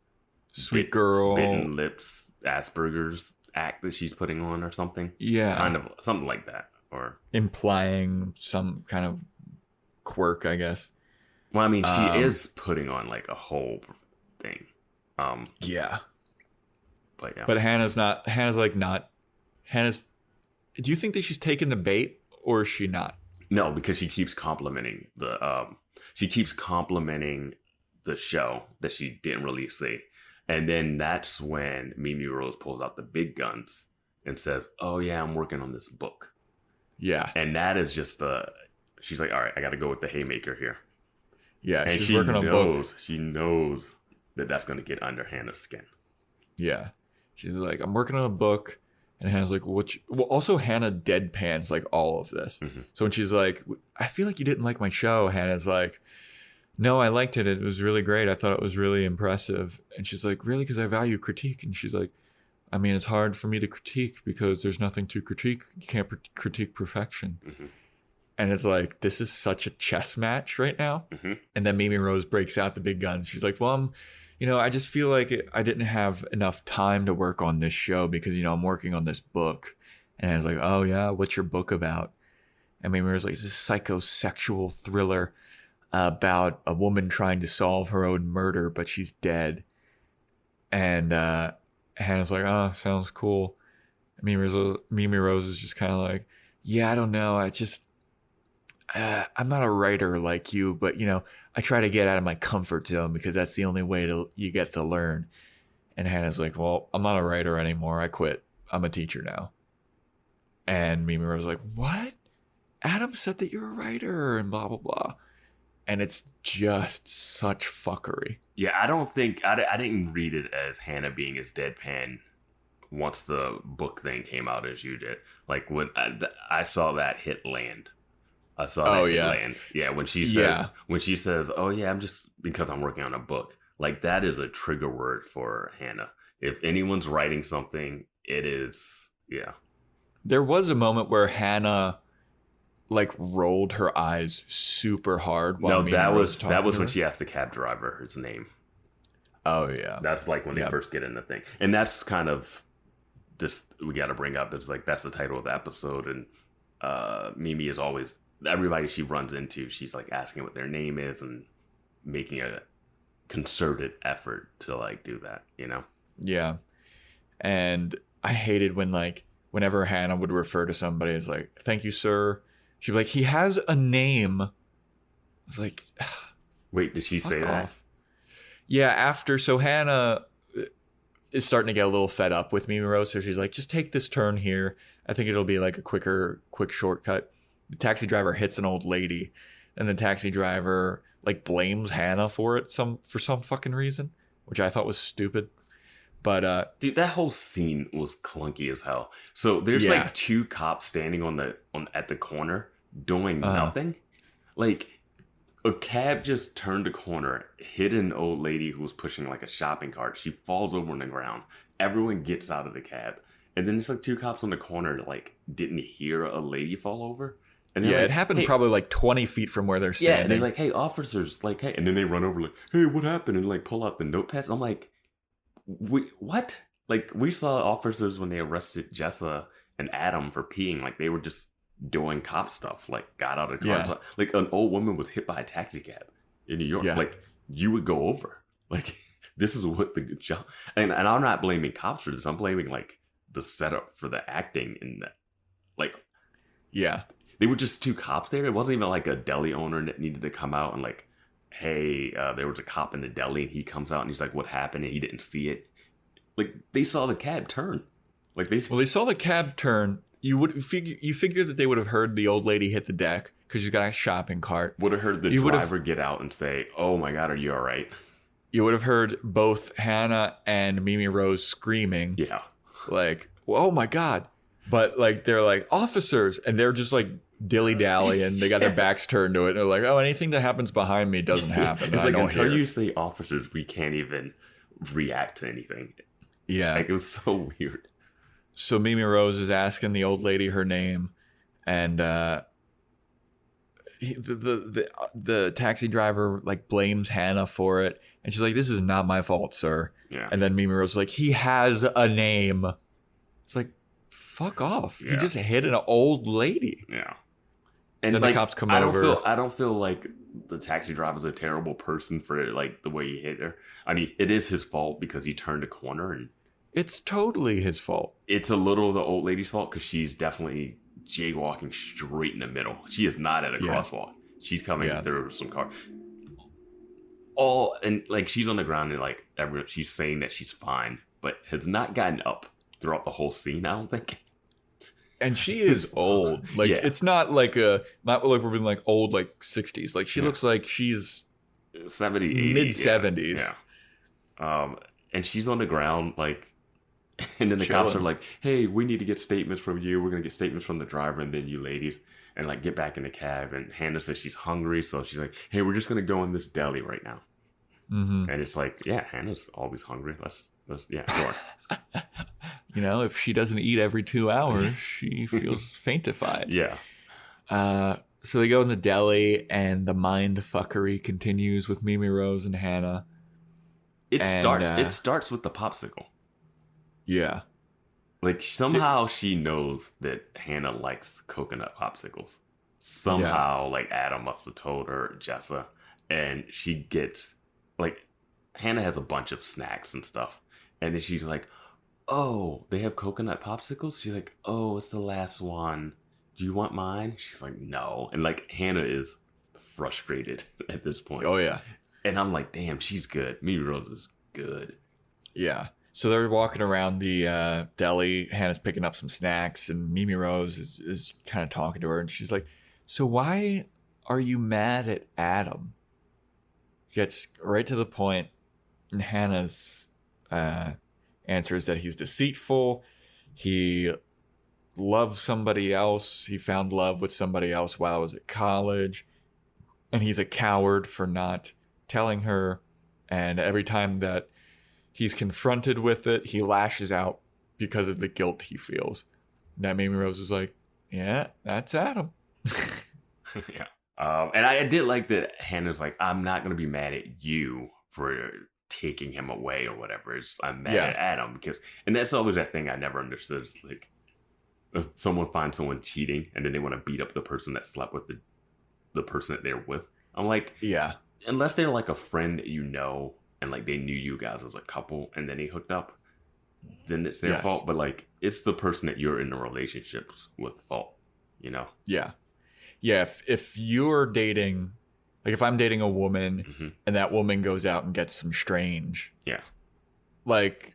sweet girl, bitten lips, Asperger's act that she's putting on or something. Yeah. Kind of something like that. Or implying some kind of quirk, I guess. Well, I mean, she is putting on like a whole thing. Yeah. But yeah. But Hannah's not. Hannah's. Do you think that she's taking the bait, or is she not? No, because she keeps complimenting the show that she didn't really see. And then that's when Mimi Rose pulls out the big guns and says, "Oh yeah, I'm working on this book." Yeah. And that is just she's like, "All right, I got to go with the haymaker here." Yeah, And she's working on book. She knows that that's going to get under Hannah's skin. Yeah. She's like, I'm working on a book. And Hannah's like, well, also Hannah deadpans like all of this. Mm-hmm. So when she's like, I feel like you didn't like my show, Hannah's like, no, I liked it. It was really great. I thought it was really impressive. And she's like, really? Because I value critique. And she's like, I mean, it's hard for me to critique because there's nothing to critique. You can't critique perfection. Mm-hmm. And it's like, this is such a chess match right now. Mm-hmm. And then Mimi Rose breaks out the big guns. She's like, well, I just feel like I didn't have enough time to work on this show because, I'm working on this book. And I was like, oh, yeah, what's your book about? And Mimi Rose was like, it's this psychosexual thriller about a woman trying to solve her own murder, but she's dead. And Hannah's like, oh, sounds cool. And Mimi Rose is just kind of like, yeah, I don't know. I'm not a writer like you, but I try to get out of my comfort zone because that's the only way you get to learn. And Hannah's like, well, I'm not a writer anymore. I quit. I'm a teacher now. And Mimi Rose was like, what? Adam said that you're a writer and blah, blah, blah. And it's just such fuckery. Yeah, I don't think I didn't read it as Hannah being as deadpan once the book thing came out as you did. Like when I saw that hit land. I saw that land. Yeah, when she says, "Oh yeah, I'm just because I'm working on a book." Like that is a trigger word for Hannah. If anyone's writing something, it is There was a moment where Hannah like rolled her eyes super hard. No, that was when she asked the cab driver his name. Oh yeah, that's like when they first get in the thing, and that's kind of this we got to bring up. It's like that's the title of the episode, and Mimi is always. Everybody she runs into, she's like asking what their name is and making a concerted effort to like do that, Yeah. And I hated when like whenever Hannah would refer to somebody as like, thank you, sir. She'd be like, he has a name. I was like, wait, did she say that? Yeah, so Hannah is starting to get a little fed up with Mimi Rose. So she's like, just take this turn here. I think it'll be like a quick shortcut. The taxi driver hits an old lady, and the taxi driver like blames Hannah for some fucking reason, which I thought was stupid. But dude, that whole scene was clunky as hell. So there's like two cops standing at the corner doing nothing. Like a cab just turned a corner, hit an old lady who was pushing like a shopping cart. She falls over on the ground. Everyone gets out of the cab, and then there's like two cops on the corner that like didn't hear a lady fall over. And like, it happened probably like 20 feet from where they're standing. Yeah, and they're like, hey, officers, like, hey. And then they run over like, hey, what happened? And like pull out the notepads. I'm like, what? Like, we saw officers when they arrested Jessa and Adam for peeing. Like, they were just doing cop stuff. Like, got out of the car. Yeah. Like, an old woman was hit by a taxi cab in New York. Yeah. Like, you would go over. Like, this is what the job. And I'm not blaming cops for this. I'm blaming, like, the setup for the acting in that. Like, yeah. They were just two cops there. It wasn't even like a deli owner that needed to come out and like, hey, there was a cop in the deli, and he comes out and he's like, what happened? And he didn't see it. Like they saw the cab turn. Like they saw the cab turn. You figure that they would have heard the old lady hit the deck because she's got a shopping cart. Would have heard the driver get out and say, "Oh my God, are you all right?" You would have heard both Hannah and Mimi Rose screaming. Yeah, like, oh my God. But like they're like officers, and they're just like dilly-dally, and they got their backs turned to it. And they're like, oh, anything that happens behind me doesn't happen. It's like until you say officers, we can't even react to anything. Yeah. Like, it was so weird. So Mimi Rose is asking the old lady her name, and the taxi driver like blames Hannah for it, and she's like, this is not my fault, sir. Yeah. And then Mimi Rose is like, he has a name. It's like, fuck off. Yeah. He just hit an old lady. Yeah. And then like, the cops come over. I don't feel like the taxi driver's a terrible person for like the way he hit her. I mean, it is his fault because he turned a corner, and It's totally his fault. it's a little the old lady's fault because she's definitely jaywalking straight in the middle. She is not at a crosswalk. She's coming through some car. And like she's on the ground and like everyone, she's saying that she's fine, but has not gotten up throughout the whole scene, I don't think. And she is old. Like it's not like not like we're being like old like 60s. Like she looks like she's 70, 80, mid 70s. Yeah. And she's on the ground like, and then the cops are like, "Hey, we need to get statements from you. We're gonna get statements from the driver, and then you ladies, and like get back in the cab." And Hannah says she's hungry, so she's like, "Hey, we're just gonna go in this deli right now." Mm-hmm. And it's like, yeah, Hannah's always hungry. Let's sure. You know, if she doesn't eat every 2 hours, she feels faintified. Yeah. So they go in the deli, and the mind fuckery continues with Mimi Rose and Hannah. It starts with the popsicle. Yeah. Like somehow she knows that Hannah likes coconut popsicles. Somehow, like Adam must have told her, Jessa, and she gets like Hannah has a bunch of snacks and stuff, and then she's like, "Oh, they have coconut popsicles?" She's like, "Oh, it's the last one. Do you want mine?" She's like, "No," and like Hannah is frustrated at this point. Oh yeah. And I'm like, "Damn, she's good. Mimi Rose is good." Yeah. So they're walking around the deli. Hannah's picking up some snacks, and Mimi Rose is kind of talking to her, and she's like, "So why are you mad at Adam?" Gets right to the point, and Hannah's answer is that he's deceitful. He loves somebody else. He found love with somebody else while I was at college, and he's a coward for not telling her. And every time that he's confronted with it, he lashes out because of the guilt he feels. And that Mimi Rose is like, "Yeah, that's Adam." Yeah. And I did like that Hannah's like, "I'm not going to be mad at you for taking him away or whatever. I'm mad at Adam because," and that's always that thing I never understood. It's like if someone finds someone cheating and then they want to beat up the person that slept with the person that they're with. I'm like, yeah, unless they're like a friend that you know and like they knew you guys as a couple and then they hooked up, then it's their fault. But like it's the person that you're in the relationships with fault, you know? Yeah. Yeah, if you're dating, like if I'm dating a woman and that woman goes out and gets some strange, like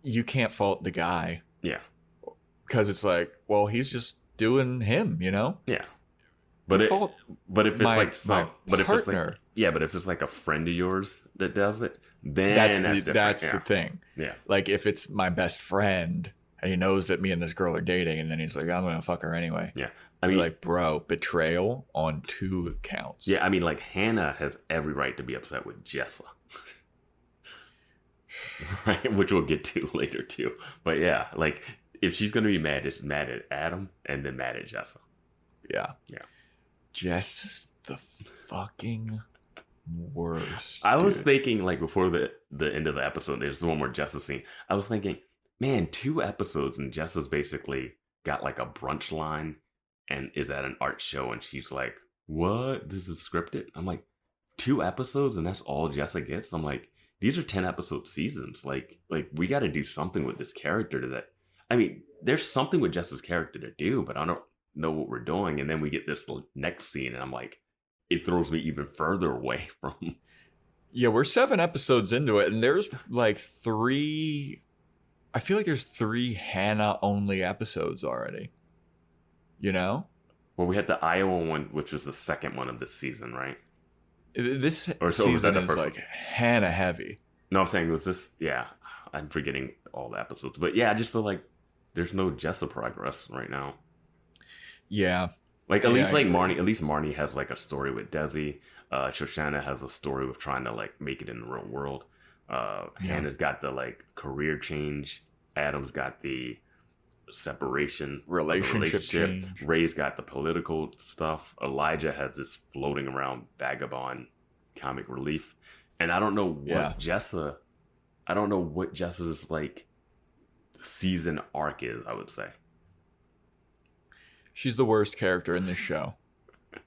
you can't fault the guy. Yeah. Because it's like, well, he's just doing him, you know? Yeah. But if it's if it's like a friend of yours that does it, then that's the thing. Yeah. Like if it's my best friend and he knows that me and this girl are dating, and then he's like, "I'm gonna fuck her anyway." Yeah. I mean, like, bro, betrayal on 2 counts. Yeah, I mean, like Hannah has every right to be upset with Jessa, right? Which we'll get to later too. But yeah, like if she's gonna be mad, it's mad at Adam and then mad at Jessa. Yeah. Yeah. Jess is the fucking worst. I was thinking, like, before the end of the episode, there's one more Jessa scene. I was thinking, man, 2 episodes and Jessa's basically got like a brunch line and is at an art show and she's like, "What? This is scripted?" I'm like, 2 episodes and that's all Jessa gets? I'm like, these are 10 episode seasons. Like we got to do something with this character I mean, there's something with Jessa's character to do, but I don't know what we're doing. And then we get this next scene and I'm like, it throws me even further away from. Yeah, we're 7 episodes into it, and there's like 3. I feel like there's 3 Hannah only episodes already. You know? Well, we had the Iowa one, which was the second one of this season, right? This was season that is like Hannah heavy. No, I'm saying was this. Yeah, I'm forgetting all the episodes, but yeah, I just feel like there's no Jessa progress right now. Yeah. Like at least Marnie has like a story with Desi. Shoshana has a story with trying to like make it in the real world. Hannah's got the like career change. Adam's got the separation, relationship change. Ray's got the political stuff. Elijah has this floating around vagabond comic relief. And I don't know what Jessa's like season arc is, I would say. She's the worst character in this show.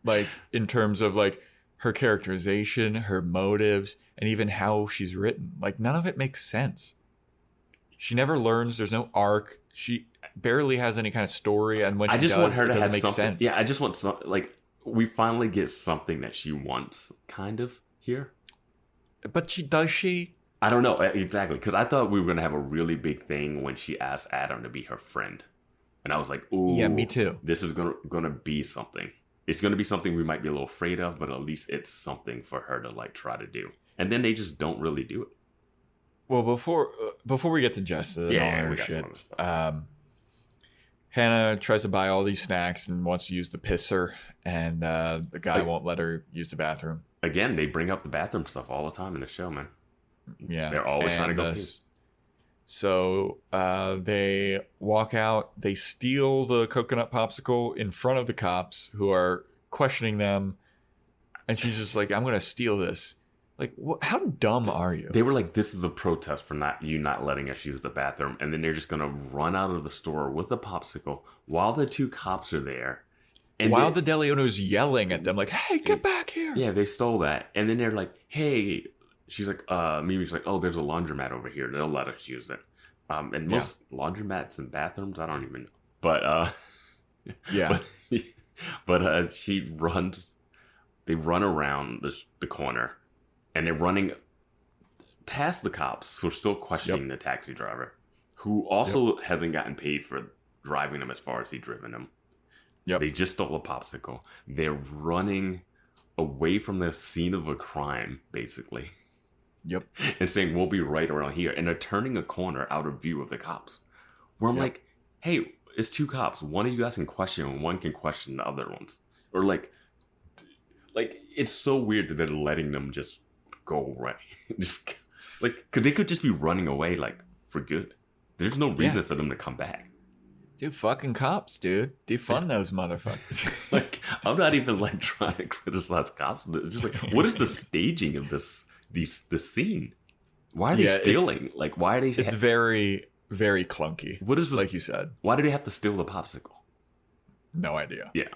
Like, in terms of like her characterization, her motives, and even how she's written. Like, none of it makes sense. She never learns. There's no arc. She barely has any kind of story, and when she does, want her it to doesn't have make something. sense. Yeah, I just want some, like, we finally get something that she wants, kind of, here. But does she? I don't know, exactly, because I thought we were going to have a really big thing when she asked Adam to be her friend. And I was like, ooh. Yeah, me too. This is going to be something. It's going to be something we might be a little afraid of, but at least it's something for her to, like, try to do. And then they just don't really do it. Well, before we get to Jessa and all her shit, Hannah tries to buy all these snacks and wants to use the pisser, and the guy won't let her use the bathroom. Again, they bring up the bathroom stuff all the time in the show, man. Yeah, they're always trying to go pee. So they walk out. They steal the coconut popsicle in front of the cops who are questioning them, and she's just like, "I'm going to steal this." Like, how dumb are you? They were like, "This is a protest for not letting us use the bathroom," and then they're just going to run out of the store with a popsicle while the two cops are there. And while the deli owner is yelling at them, like, "Hey, get back here!" Yeah, they stole that, and then they're like, "Hey." She's like, Mimi's like, "Oh, there's a laundromat over here. They'll let us use it." And most laundromats and bathrooms, I don't even know. But, yeah. But they run around the corner, and they're running past the cops who are still questioning the taxi driver, who also hasn't gotten paid for driving them as far as he's driven them. Yep. They just stole a popsicle. They're running away from the scene of a crime, basically. Yep. And saying, "We'll be right around here." And they're turning a corner out of view of the cops. Where I'm like, hey, it's two cops. One of you guys can question and one can question the other ones. Or like it's so weird that they're letting them just go away. Just like, because they could just be running away, like, for good. There's no reason for them to come back. Dude, fucking cops, dude. Defund those motherfuckers. Like, I'm not even like trying to criticize cops. It's just like, what is the staging of this scene? Why are they stealing? Like, why are they? It's very, very clunky. What is this? Like you said. Why do they have to steal the popsicle? No idea. Yeah.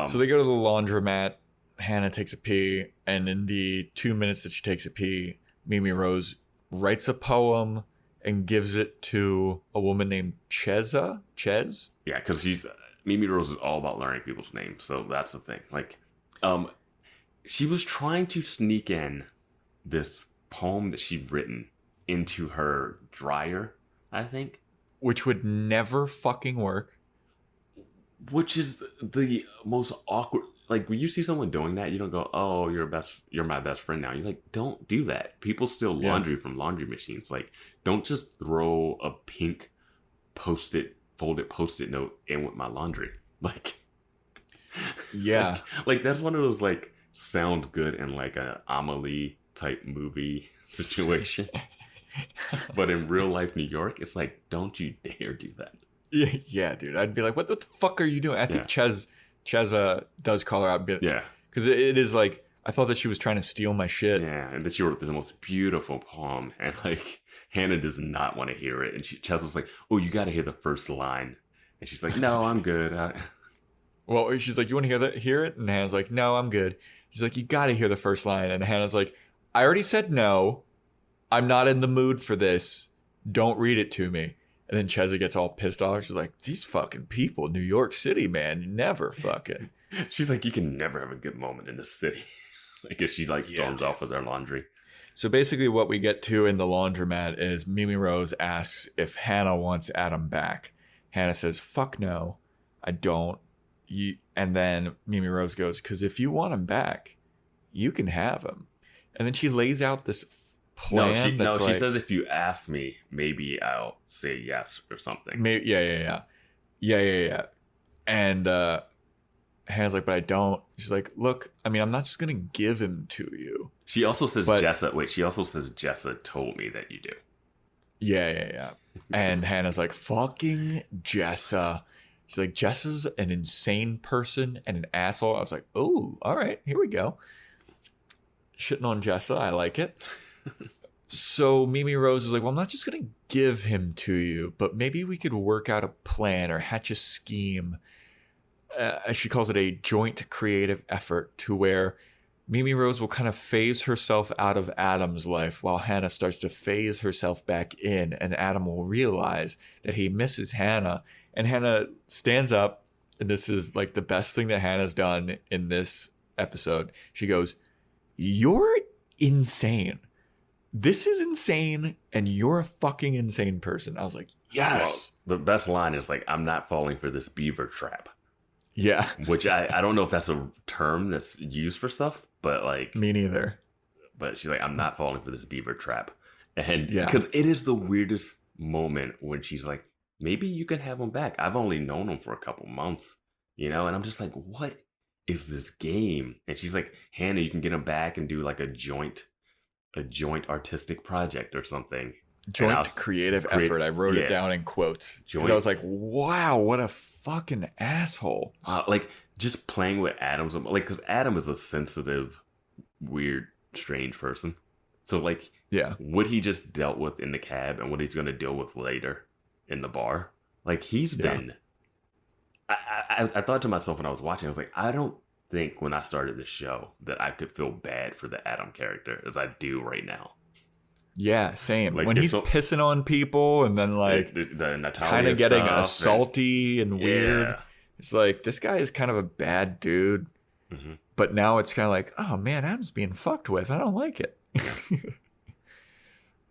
So they go to the laundromat. Hannah takes a pee, and in the 2 minutes that she takes a pee, Mimi Rose writes a poem and gives it to a woman named Ches. Yeah, because Mimi Rose is all about learning people's names, so that's the thing. Like, she was trying to sneak in this poem that she'd written into her dryer, I think, which would never fucking work. Which is the most awkward. Like, when you see someone doing that, you don't go, "Oh, you're my best friend now." You're like, don't do that. People steal laundry from laundry machines. Like, don't just throw a pink folded post-it note in with my laundry. Like, yeah, like that's one of those like sound good in like a Amelie type movie situation. But in real life New York, it's like, don't you dare do that. Yeah, dude. I'd be like, what the fuck are you doing? I think Ches does call her out a bit. Yeah. Because it is like, I thought that she was trying to steal my shit. Yeah, and that she wrote the most beautiful poem. And like, Hannah does not want to hear it. And Ches was like, "Oh, you got to hear the first line." And she's like, "No, I'm good." Well, she's like, "You want to hear it?" And Hannah's like, "No, I'm good." She's like, "You got to hear the first line." And Hannah's like, "I already said no. I'm not in the mood for this. Don't read it to me." And then Cheza gets all pissed off. She's like, "These fucking people, New York City, man, you never fucking." She's like, "You can never have a good moment in this city." Like, if she like storms off with their laundry. So basically what we get to in the laundromat is Mimi Rose asks if Hannah wants Adam back. Hannah says, "Fuck no, I don't." And then Mimi Rose goes, "Because if you want him back, you can have him." And then she lays out this plan. She says, "If you ask me, maybe I'll say yes," or something. Yeah. And Hannah's like, "But I don't." She's like, "Look, I mean, I'm not just gonna give him to you." She also says Jessa told me that you do. Yeah. And Hannah's like, "Fucking Jessa." She's like, "Jessa's an insane person and an asshole." I was like, "Oh, all right, here we go." Shitting on Jessa, I like it. So Mimi Rose is like, "Well, I'm not just going to give him to you, but maybe we could work out a plan or hatch a scheme." As she calls it, a joint creative effort, to where Mimi Rose will kind of phase herself out of Adam's life while Hannah starts to phase herself back in, and Adam will realize that he misses Hannah. And Hannah stands up, and this is like the best thing that Hannah's done in this episode. She goes, "You're insane. This is insane, and you're a fucking insane person." I was like, yes. Well, the best line is like, "I'm not falling for this beaver trap." Yeah. Which I don't know if that's a term that's used for stuff, but like... Me neither. But she's like, "I'm not falling for this beaver trap." And Yeah. because it is the weirdest moment when she's like, "Maybe you can have him back. I've only known him for a couple months, you know?" And I'm just like, what is this game? And she's like, "Hannah, you can get him back and do like a joint artistic project or something." Joint creative effort. I wrote it down in quotes. Because I was like, wow, what a fucking asshole. Like, just playing with Adam's, like, because Adam is a sensitive, weird, strange person. So, like, Yeah. what he just dealt with in the cab and what he's going to deal with later in the bar, like, he's been... I thought to myself when I was watching, I was like, I don't think when I started the show that I could feel bad for the Adam character as I do right now. Yeah, same. Like, when he's pissing on people and then like the Natalia kind of getting stuff salty and weird. Yeah. It's like, this guy is kind of a bad dude. Mhm. But now it's kind of like, oh man, Adam's being fucked with. I don't like it.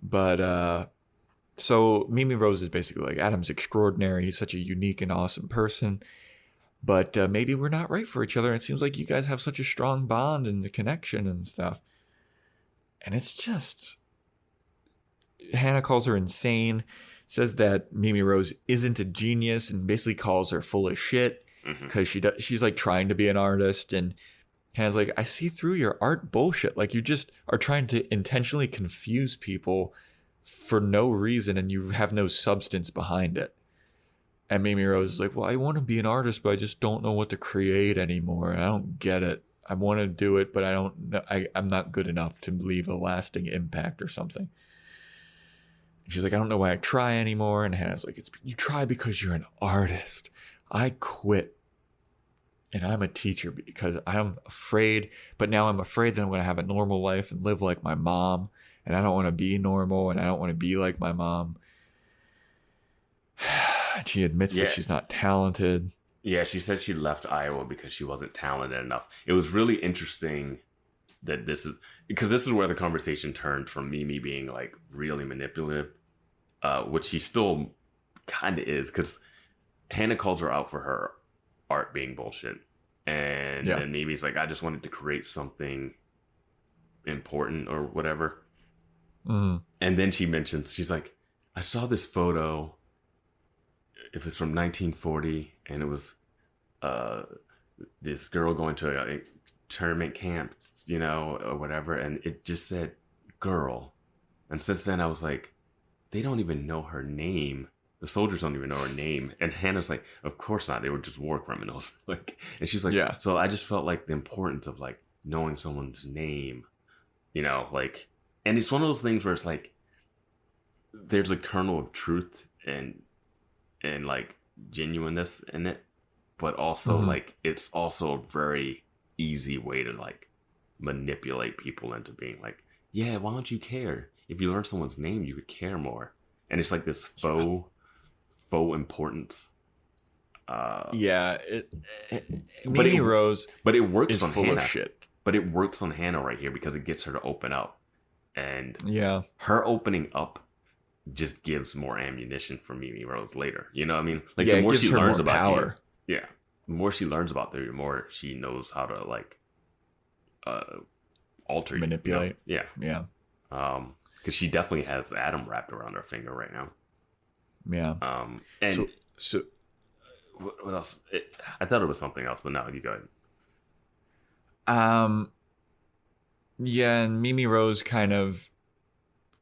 But so Mimi Rose is basically like, Adam's extraordinary. He's such a unique and awesome person. But maybe we're not right for each other. It seems like you guys have such a strong bond and the connection and stuff. And it's just... Hannah calls her insane, says that Mimi Rose isn't a genius, and basically calls her full of shit because she's like trying to be an artist. And Hannah's like, "I see through your art bullshit. Like, you just are trying to intentionally confuse people for no reason, and you have no substance behind it." And Mimi Rose is like, "Well, I want to be an artist, but I just don't know what to create anymore. I don't get it. I want to do it, but I don't know. I'm not good enough to leave a lasting impact or something." She's like, "I don't know why I try anymore." And Hannah's like, "You try because you're an artist. I quit. And I'm a teacher because I'm afraid. But now I'm afraid that I'm going to have a normal life and live like my mom. And I don't want to be normal. And I don't want to be like my mom." She admits that she's not talented. Yeah, she said she left Iowa because she wasn't talented enough. It was really interesting that this is where the conversation turned from Mimi being like really manipulative, which she still kind of is, because Hannah calls her out for her art being bullshit, and then Mimi's like, "I just wanted to create something important or whatever." And then she mentions, she's like, "I saw this photo. It was from 1940, and it was this girl going to a tournament camp, you know, or whatever, and it just said girl." And since then I was like, they don't even know her name. The soldiers don't even know her name. And Hannah's like, "Of course not. They were just war criminals." Like, and she's like, Yeah. So I just felt like the importance of like knowing someone's name, you know, like, and it's one of those things where it's like there's a kernel of truth and like genuineness in it, but also like it's also a very easy way to like manipulate people into being like, "Yeah, why don't you care? If you learn someone's name, you could care more." And it's like this faux importance. Mimi Rose, but it works is on full Hannah. of shit. But it works on Hannah right here because it gets her to open up, and Yeah. her opening up just gives more ammunition for Mimi Rose later. You know what I mean? Like, Yeah, the it more gives she her learns more about power. you, the more she learns about you, the more she knows how to like alter you, Manipulate. you know? Yeah. Yeah. Because she definitely has Adam wrapped around her finger right now. Yeah. And So what else? I thought it was something else, but no, you go ahead. Yeah, and Mimi Rose kind of,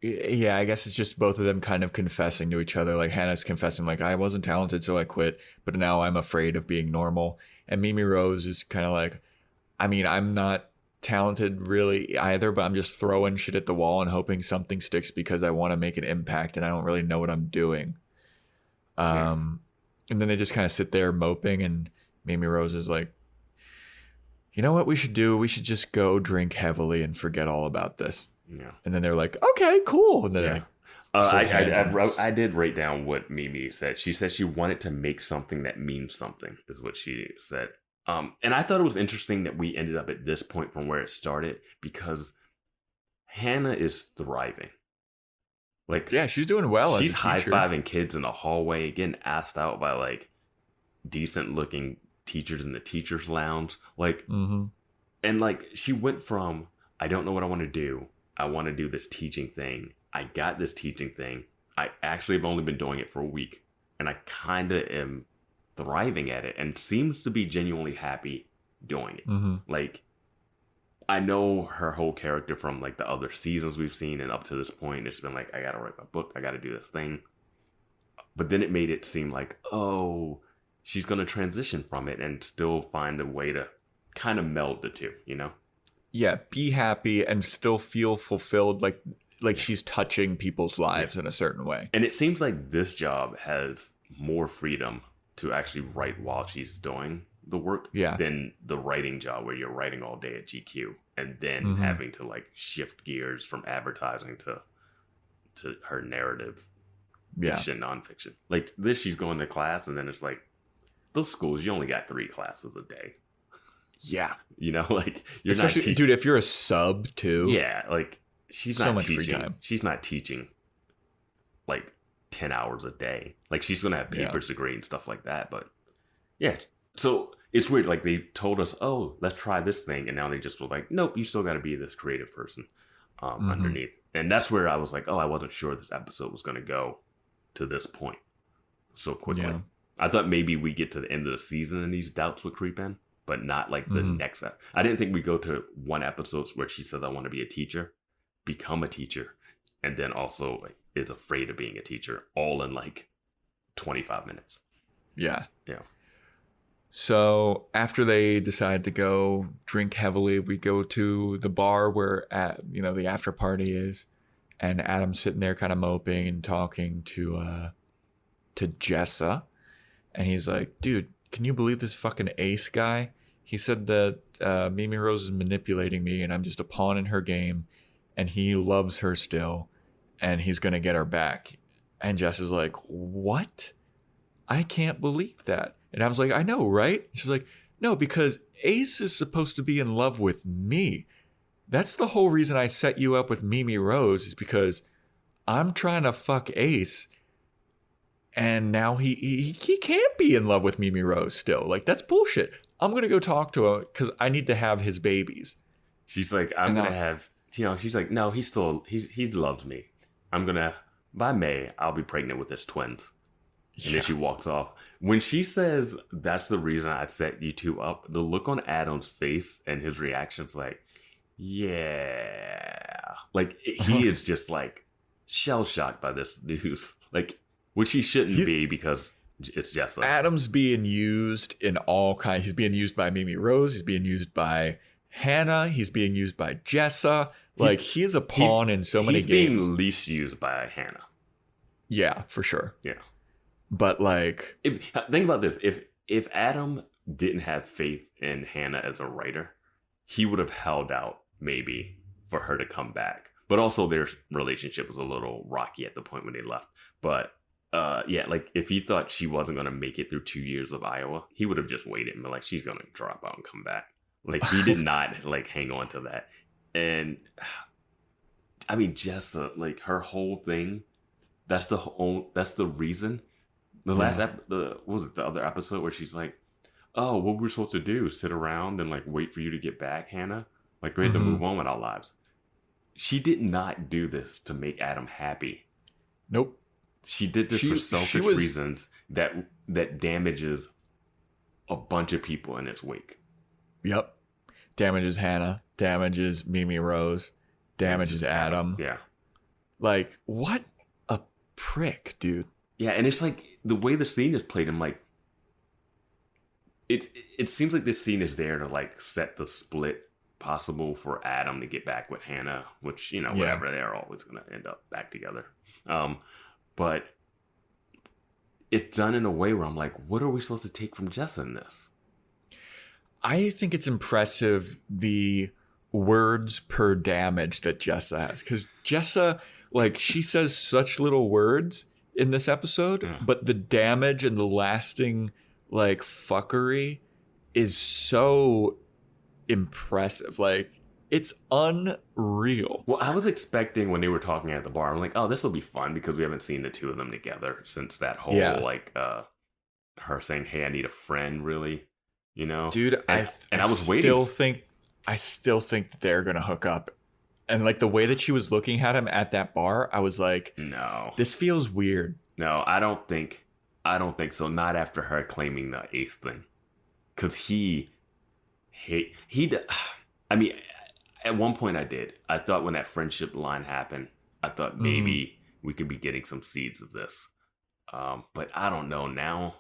I guess it's just both of them kind of confessing to each other. Like, Hannah's confessing, like, "I wasn't talented, so I quit, but now I'm afraid of being normal." And Mimi Rose is kind of like, "I mean, I'm not talented really either, but I'm just throwing shit at the wall and hoping something sticks because I want to make an impact and I don't really know what I'm doing." And then they just kind of sit there moping, and Mimi Rose is like, you know what we should do? We should just go drink heavily and forget all about this. Yeah. And then they're like, okay, cool. And then Yeah. like, hold hands and I did write down what Mimi said. She said she wanted to make something that means something, is what she said. And I thought it was interesting that we ended up at this point from where it started, because Hannah is thriving. Like, yeah, she's doing well. she's as a high teacher. fiving kids in the hallway, getting asked out by like decent looking teachers in the teachers' lounge. Like, and like she went from, I don't know what I want to do. I want to do this teaching thing. I got this teaching thing. I actually have only been doing it for a week, and I kind of am thriving at it and seems to be genuinely happy doing it. Like, I know her whole character from like the other seasons we've seen, and up to this point, it's been like, I got to write my book. I got to do this thing. But then it made it seem like, oh, she's going to transition from it and still find a way to kind of meld the two, you know? Yeah, be happy and still feel fulfilled. Like she's touching people's lives in a certain way. And it seems like this job has more freedom to actually write while she's doing the work than the writing job where you're writing all day at GQ and then having to like shift gears from advertising to her narrative, fiction, nonfiction. Like this, she's going to class, and then it's like, those schools, you only got 3 classes a day. Yeah. You know, like you're especially, not teaching. dude, if you're a sub too. Yeah, like she's So not much free teaching. time. She's not teaching like 10 hours a day. Like she's gonna have papers to grade and stuff like that. But yeah, so it's weird. Like they told us, oh, let's try this thing, and now they just were like, nope, you still got to be this creative person underneath. And that's where I was like, oh, I wasn't sure this episode was gonna go to this point so quickly. Yeah. I thought maybe we get to the end of the season and these doubts would creep in, but not like the next. I didn't think we go to one episode where she says, I want to be a teacher, become a teacher, and then also like, is afraid of being a teacher, all in like 25 minutes. Yeah. Yeah. So after they decide to go drink heavily, we go to the bar where the after party is, and Adam's sitting there kind of moping and talking to Jessa, and he's like, dude, can you believe this fucking Ace guy? He said that Mimi Rose is manipulating me and I'm just a pawn in her game, and he loves her still and he's gonna get her back. And Jess is like, what? I can't believe that. And I was like, I know, right? She's like, no, because Ace is supposed to be in love with me. That's the whole reason I set you up with Mimi Rose, is because I'm trying to fuck Ace. And now he can't be in love with Mimi Rose still. Like, that's bullshit. I'm going to go talk to him because I need to have his babies. She's like, I'm going to have, she's like, no, he loves me. I'm going to, by May, I'll be pregnant with his twins. And then she walks off. When she says, that's the reason I set you two up, the look on Adam's face and his reaction's like, yeah. Like, he is just like shell-shocked by this news. Like, which he shouldn't be because it's Jessa. Adam's being used in all kinds. He's being used by Mimi Rose. He's being used by Hannah. He's being used by Jessa. Like, he is a pawn in so many games. He's being least used by Hannah. Yeah, for sure. Yeah. But like, think about this. If Adam didn't have faith in Hannah as a writer, he would have held out maybe for her to come back. But also their relationship was a little rocky at the point when they left. But like if he thought she wasn't going to make it through 2 years of Iowa, he would have just waited and been like, she's going to drop out and come back. Like, he did not like hang on to that. And I mean, Jessa, like her whole thing, that's the reason. The last what was it, the other episode where she's like, oh, what we're supposed to do, sit around and like wait for you to get back, Hannah? Like, we had to move on with our lives. She did not do this to make Adam happy. Nope. She did this for selfish reasons that damages a bunch of people in its wake. Yep. Damages Hannah, damages Mimi Rose, damages Adam. Yeah. Like, what a prick, dude. Yeah, and it's like the way the scene is played, I'm like, it seems like this scene is there to like set the split possible for Adam to get back with Hannah, which, whatever, they're always going to end up back together. But it's done in a way where I'm like, what are we supposed to take from Jess in this? I think it's impressive the words per damage that Jessa has, because Jessa, like, she says such little words in this episode, but the damage and the lasting like fuckery is so impressive. Like, it's unreal. Well, I was expecting when they were talking at the bar, I'm like, oh, this will be fun because we haven't seen the two of them together since that whole like her saying, hey, I need a friend, really, you know? Dude, I was waiting. I still think that they're gonna hook up. And like the way that she was looking at him at that bar, I was like, no, this feels weird. No, I don't think so. Not after her claiming the Ace thing. Because I mean, at one point I thought when that friendship line happened, I thought maybe we could be getting some seeds of this. But I don't know now.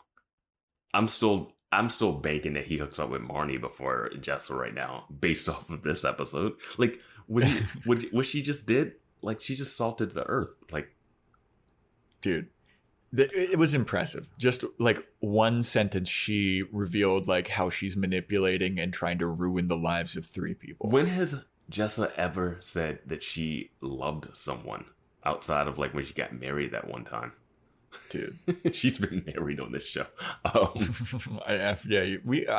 I'm still banking that he hooks up with Marnie before Jessa right now, based off of this episode. Like, what she just did, like, she just salted the earth. Like, dude, it was impressive. Just like one sentence, she revealed like how she's manipulating and trying to ruin the lives of 3 people. When has Jessa ever said that she loved someone outside of like when she got married that one time? Dude, she's been married on this show. I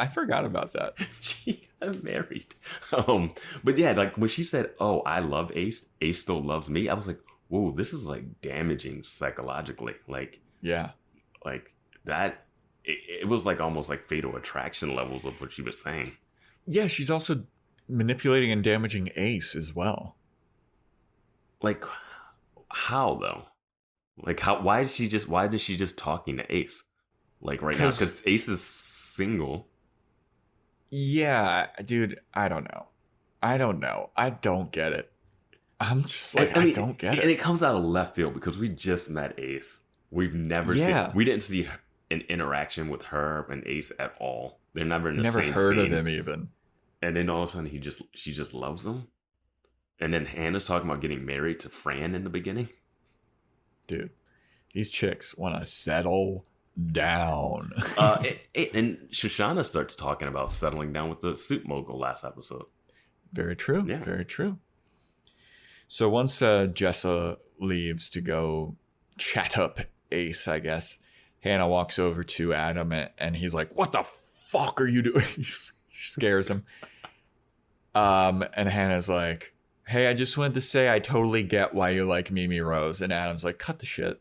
forgot about that. She got married. But yeah, like when she said, "Oh, I love Ace. Ace still loves me," I was like, "Whoa, this is like damaging psychologically." Like, yeah, like that. It was like almost like fatal attraction levels of what she was saying. Yeah, she's also manipulating and damaging Ace as well. Like, how though? Like, how? Why is she just talking to Ace? Like right now, because Ace is single. Yeah, dude, I don't know. I don't get it. I'm just like, I don't get it. And it comes out of left field because we just met Ace. We've never we didn't see an interaction with her and Ace at all. They're never in the same scene. Never heard of him even. And then all of a sudden she just loves him. And then Hannah's talking about getting married to Fran in the beginning. Dude, these chicks want to settle down. And Shoshana starts talking about settling down with the suit mogul last episode. Very true. Yeah. Very true. So once Jessa leaves to go chat up Ace, I guess, Hannah walks over to Adam and he's like, "What the fuck are you doing?" He scares him. And Hannah's like, "Hey, I just wanted to say I totally get why you like Mimi Rose." And Adam's like, "Cut the shit."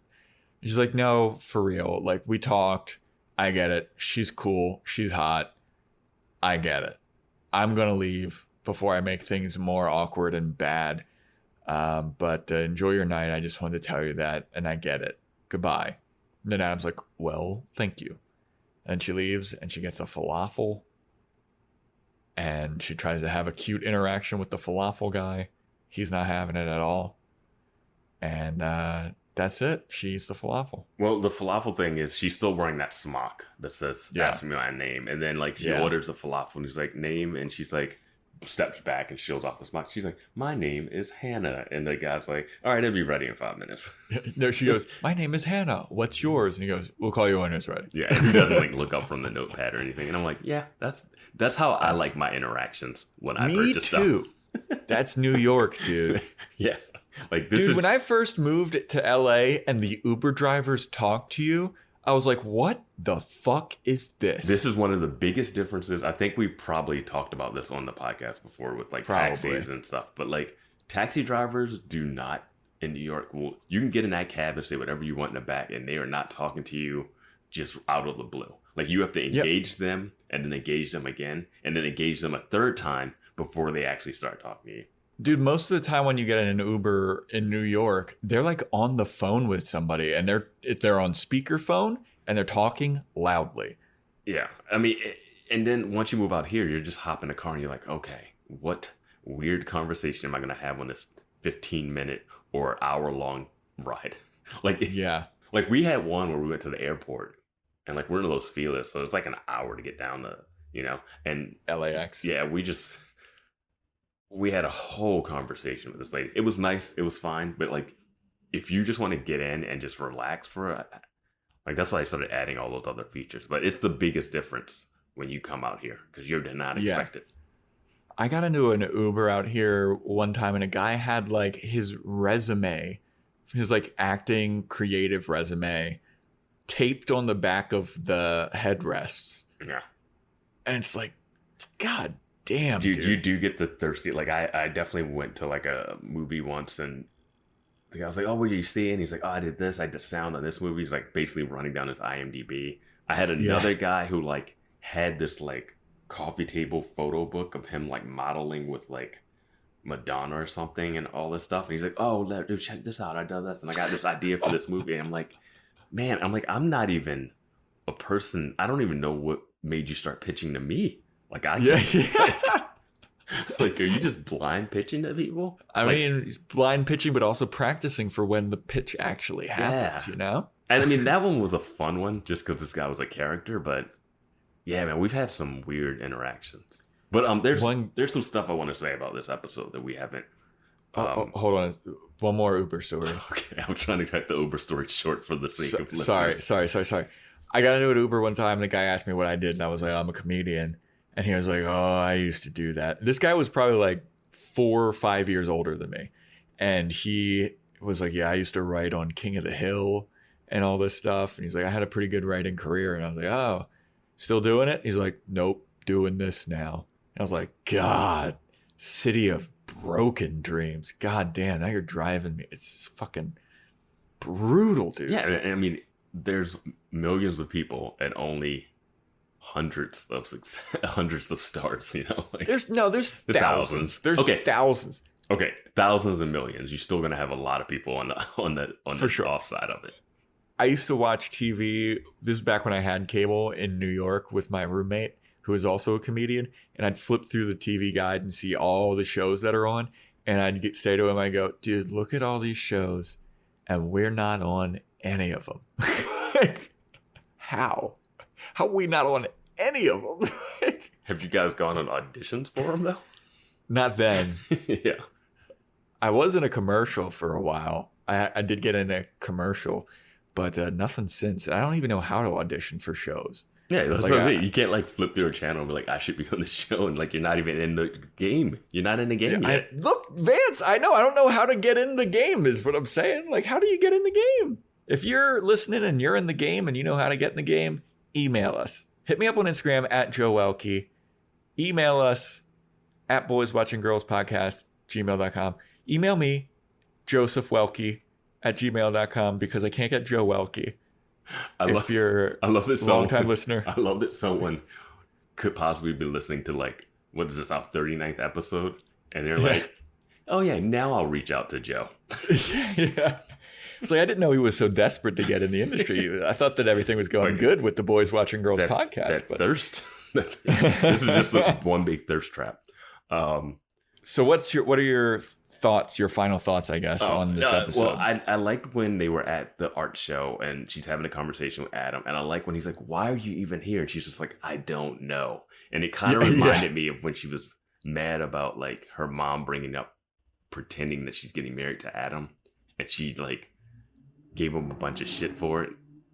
She's like, "No, for real. Like, we talked. I get it. She's cool. She's hot. I get it. I'm going to leave before I make things more awkward and bad. But enjoy your night. I just wanted to tell you that. And I get it. Goodbye." And then Adam's like, "Well, thank you." And she leaves and she gets a falafel. And she tries to have a cute interaction with the falafel guy. He's not having it at all. And that's it. She eats the falafel. Well, the falafel thing is she's still wearing that smock that says, "Ask me my name." And then like she orders the falafel and he's like, "Name?" And she's like, steps back and shields off the smock. She's like, "My name is Hannah." And the guy's like, "All right, it'll be ready in 5 minutes." No, she goes, "My name is Hannah. What's yours?" And he goes, "We'll call you when it's ready." Yeah, and he doesn't like look up from the notepad or anything. And I'm like, yeah, that's how I like my interactions when I purchase stuff. Me too. That's New York, dude. Yeah. Like this, dude, when I first moved to LA and the Uber drivers talked to you, I was like, what the fuck is this? This is one of the biggest differences. I think we've probably talked about this on the podcast before with like taxis and stuff. But like taxi drivers do not in New York. Well, you can get in that cab and say whatever you want in the back and they are not talking to you just out of the blue. Like you have to engage them and then engage them again and then engage them a third time before they actually start talking to you. Dude, most of the time when you get in an Uber in New York, they're like on the phone with somebody and they're on speakerphone and they're talking loudly. Yeah. I mean, and then once you move out here, you're just hopping a car and you're like, okay, what weird conversation am I going to have on this 15-minute or hour-long ride? Like, yeah. Like we had one where we went to the airport and like we're in Los Feliz, so it's like an hour to get down to, and LAX. Yeah, we had a whole conversation with this lady. It was nice. It was fine. But like, if you just want to get in and just relax like, that's why I started adding all those other features. But it's the biggest difference when you come out here because you did not expect it. I got into an Uber out here one time, and a guy had like his resume, his like acting creative resume, taped on the back of the headrests. Yeah. And it's like, God damn, dude. dude. You do get the thirsty. Like I definitely went to like a movie once, and the guy was like, "Oh, what did you see?" And he's like, "Oh, I did this. I did sound on this movie." He's like basically running down his IMDb. I had another guy who like had this like coffee table photo book of him like modeling with like Madonna or something and all this stuff. And he's like, "Oh, dude, check this out. I done this, and I got this idea for this movie." And I'm like, man, I'm not even a person. I don't even know what made you start pitching to me. Like like, are you just blind pitching to people? I mean, he's blind pitching, but also practicing for when the pitch actually happens, you know? And I mean, that one was a fun one just because this guy was a character. But yeah, man, we've had some weird interactions. But there's some stuff I want to say about this episode that we haven't. Hold on. One more Uber story. Okay, I'm trying to cut the Uber story short for the sake of listeners. Sorry. I got into an Uber one time, and the guy asked me what I did, and I was like, I'm a comedian. And he was like, "Oh, I used to do that." This guy was probably like 4 or 5 years older than me. And he was like, "Yeah, I used to write on King of the Hill and all this stuff." And he's like, "I had a pretty good writing career." And I was like, "Oh, still doing it?" He's like, "Nope, doing this now." And I was like, God, city of broken dreams. God damn, now you're driving me. It's fucking brutal, dude. Yeah, I mean, there's millions of people and only hundreds of stars, you know? Like, there's thousands. There's thousands. Okay, thousands and millions. You're still gonna have a lot of people on the offside of it. I used to watch TV. This is back when I had cable in New York with my roommate, who is also a comedian, and I'd flip through the TV guide and see all the shows that are on, and I'd say to him, I go, "Dude, look at all these shows, and we're not on any of them." Like, how are we not on any of them? Have you guys gone on auditions for them though? Not then. Yeah, I was in a commercial for a while. I did get in a commercial, but nothing since. I don't even know how to audition for shows. Yeah, that's what I'm saying. You can't like flip through a channel and be like, "I should be on the show," and like you're not even in the game. You're not in the game yet. Look, Vance, I know. I don't know how to get in the game is what I'm saying. Like, how do you get in the game? If you're listening and you're in the game and you know how to get in the game, email us. Hit me up on Instagram at Joe Welke. Email us at boyswatchinggirlspodcast@gmail.com. Email me, josephwelke@gmail.com, because I can't get Joe Welke. I love this long-time listener. I love that someone could possibly be listening to like, what is this, our 39th episode? And they're like, "Oh yeah, now I'll reach out to Joe." Yeah. It's like, I didn't know he was so desperate to get in the industry. I thought that everything was going good with the Boys Watching Girls podcast. But thirst. This is just one big thirst trap. So what are your thoughts, your final thoughts, I guess, on this episode? Well, I liked when they were at the art show and she's having a conversation with Adam. And I like when he's like, "Why are you even here?" And she's just like, "I don't know." And it kind of reminded me of when she was mad about like her mom bringing up pretending that she's getting married to Adam. And she like gave him a bunch of shit for it,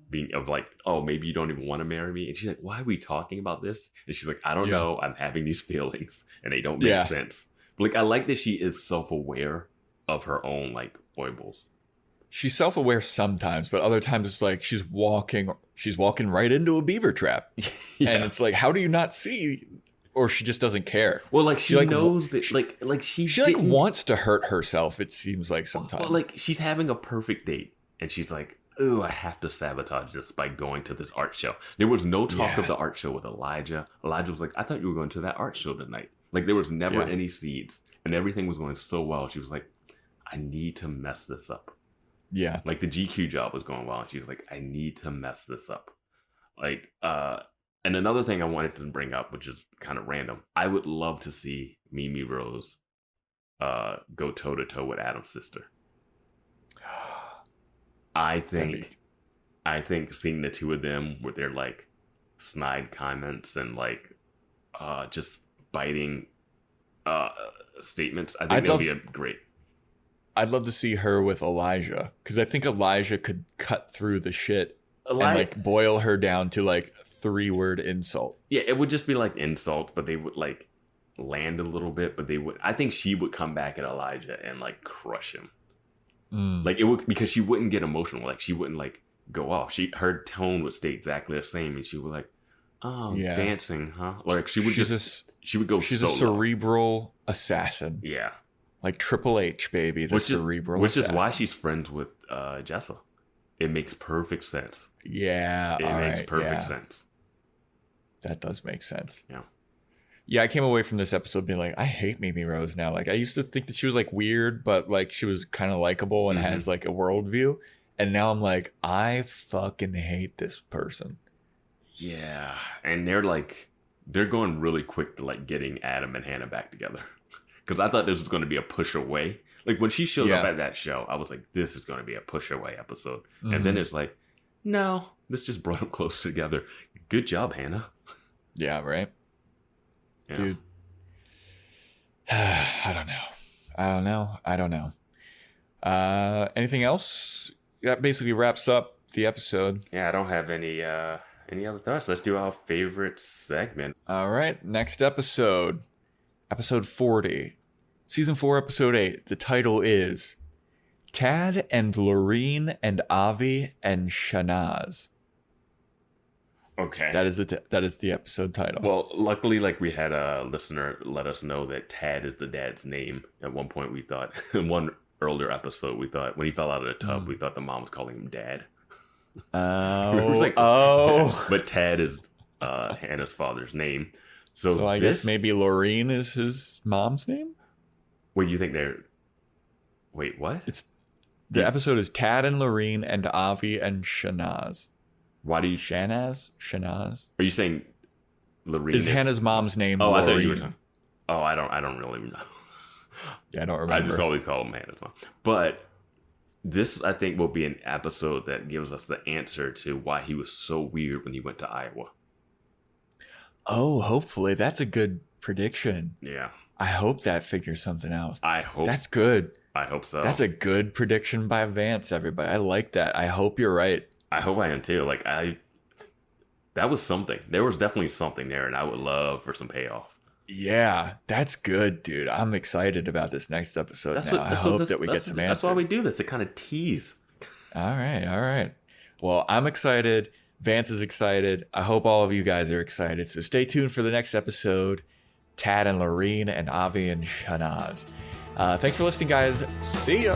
being of like, "Oh, maybe you don't even want to marry me." And she's like, "Why are we talking about this?" And she's like, "I don't know. I'm having these feelings and they don't make sense." But like, I like that she is self-aware of her own like foibles. She's self-aware sometimes, but other times it's like she's walking right into a beaver trap. And it's like, how do you not see? Or she just doesn't care. Well, like she knows that she wants to hurt herself, it seems like sometimes. Well, like she's having a perfect date and she's like, "Ooh, I have to sabotage this by going to this art show." There was no talk of the art show with Elijah. Elijah was like, "I thought you were going to that art show tonight." Like there was never any seeds and everything was going so well. She was like, "I need to mess this up." Yeah. Like the GQ job was going well. And she was like, "I need to mess this up." Like, and another thing I wanted to bring up, which is kind of random, I would love to see Mimi Rose go toe to toe with Adam's sister. I think seeing the two of them with their like snide comments and like just biting statements, I think that'll be great. I'd love to see her with Elijah, because I think Elijah could cut through the shit and like boil her down to like 3-word insult. Yeah, it would just be like insults, but they would like land a little bit, but they would. I think she would come back at Elijah and like crush him. Like it would, because she wouldn't get emotional. Like she wouldn't like go off. Her tone would stay exactly the same, and she would like, oh, yeah, dancing, huh? Like she would she would go. She's solo. A cerebral assassin. Yeah, like Triple H, baby. The cerebral which assassin. is why she's friends with Jessa. It makes perfect sense. Yeah, it makes perfect sense. That does make sense. Yeah. Yeah, I came away from this episode being like, I hate Mimi Rose now. Like, I used to think that she was like weird, but like she was kind of likable and has like a worldview. And now I'm like, I fucking hate this person. Yeah. And they're going really quick to like getting Adam and Hannah back together. Because I thought this was going to be a push away. Like when she showed up at that show, I was like, this is going to be a push away episode. And then it's like, no, this just brought them closer together. Good job, Hannah. Yeah, right? Yeah. Dude. I don't know. Anything else? That basically wraps up the episode. Yeah, I don't have any other thoughts. Let's do our favorite segment. All right, next episode. Episode 40. Season 4, episode 8. The title is Tad and Lorene and Avi and Shanaz. Okay. That is the episode title. Well, luckily, like we had a listener let us know that Tad is the dad's name. At one point, we thought, in one earlier episode, we thought when he fell out of the tub, we thought the mom was calling him Dad. But Tad is Hannah's father's name. So I guess maybe Lorene is his mom's name? Wait, you think they're... Wait, what? The episode is Tad and Lorene and Avi and Shanaz. Why do you... Shanaz? Are you saying Lorene is Hannah's mom's name? Oh, Lorene? I thought you were talking... Oh, I don't really know. Yeah, I don't remember. I just always call him Hannah's mom. But this, I think, will be an episode that gives us the answer to why he was so weird when he went to Iowa. Oh, hopefully. That's a good prediction. Yeah. I hope that figures something out. That's good. I hope so. That's a good prediction by Vance, everybody. I like that. I hope you're right. I hope I am too. That was something. There was definitely something there, and I would love for some payoff. Yeah, that's good, dude. I'm excited about this next episode. I hope that we get some answers. That's why we do this, to kind of tease. All right. Well, I'm excited. Vance is excited. I hope all of you guys are excited. So stay tuned for the next episode. Tad and Lorene and Avi and Shanaz. Thanks for listening, guys. See ya.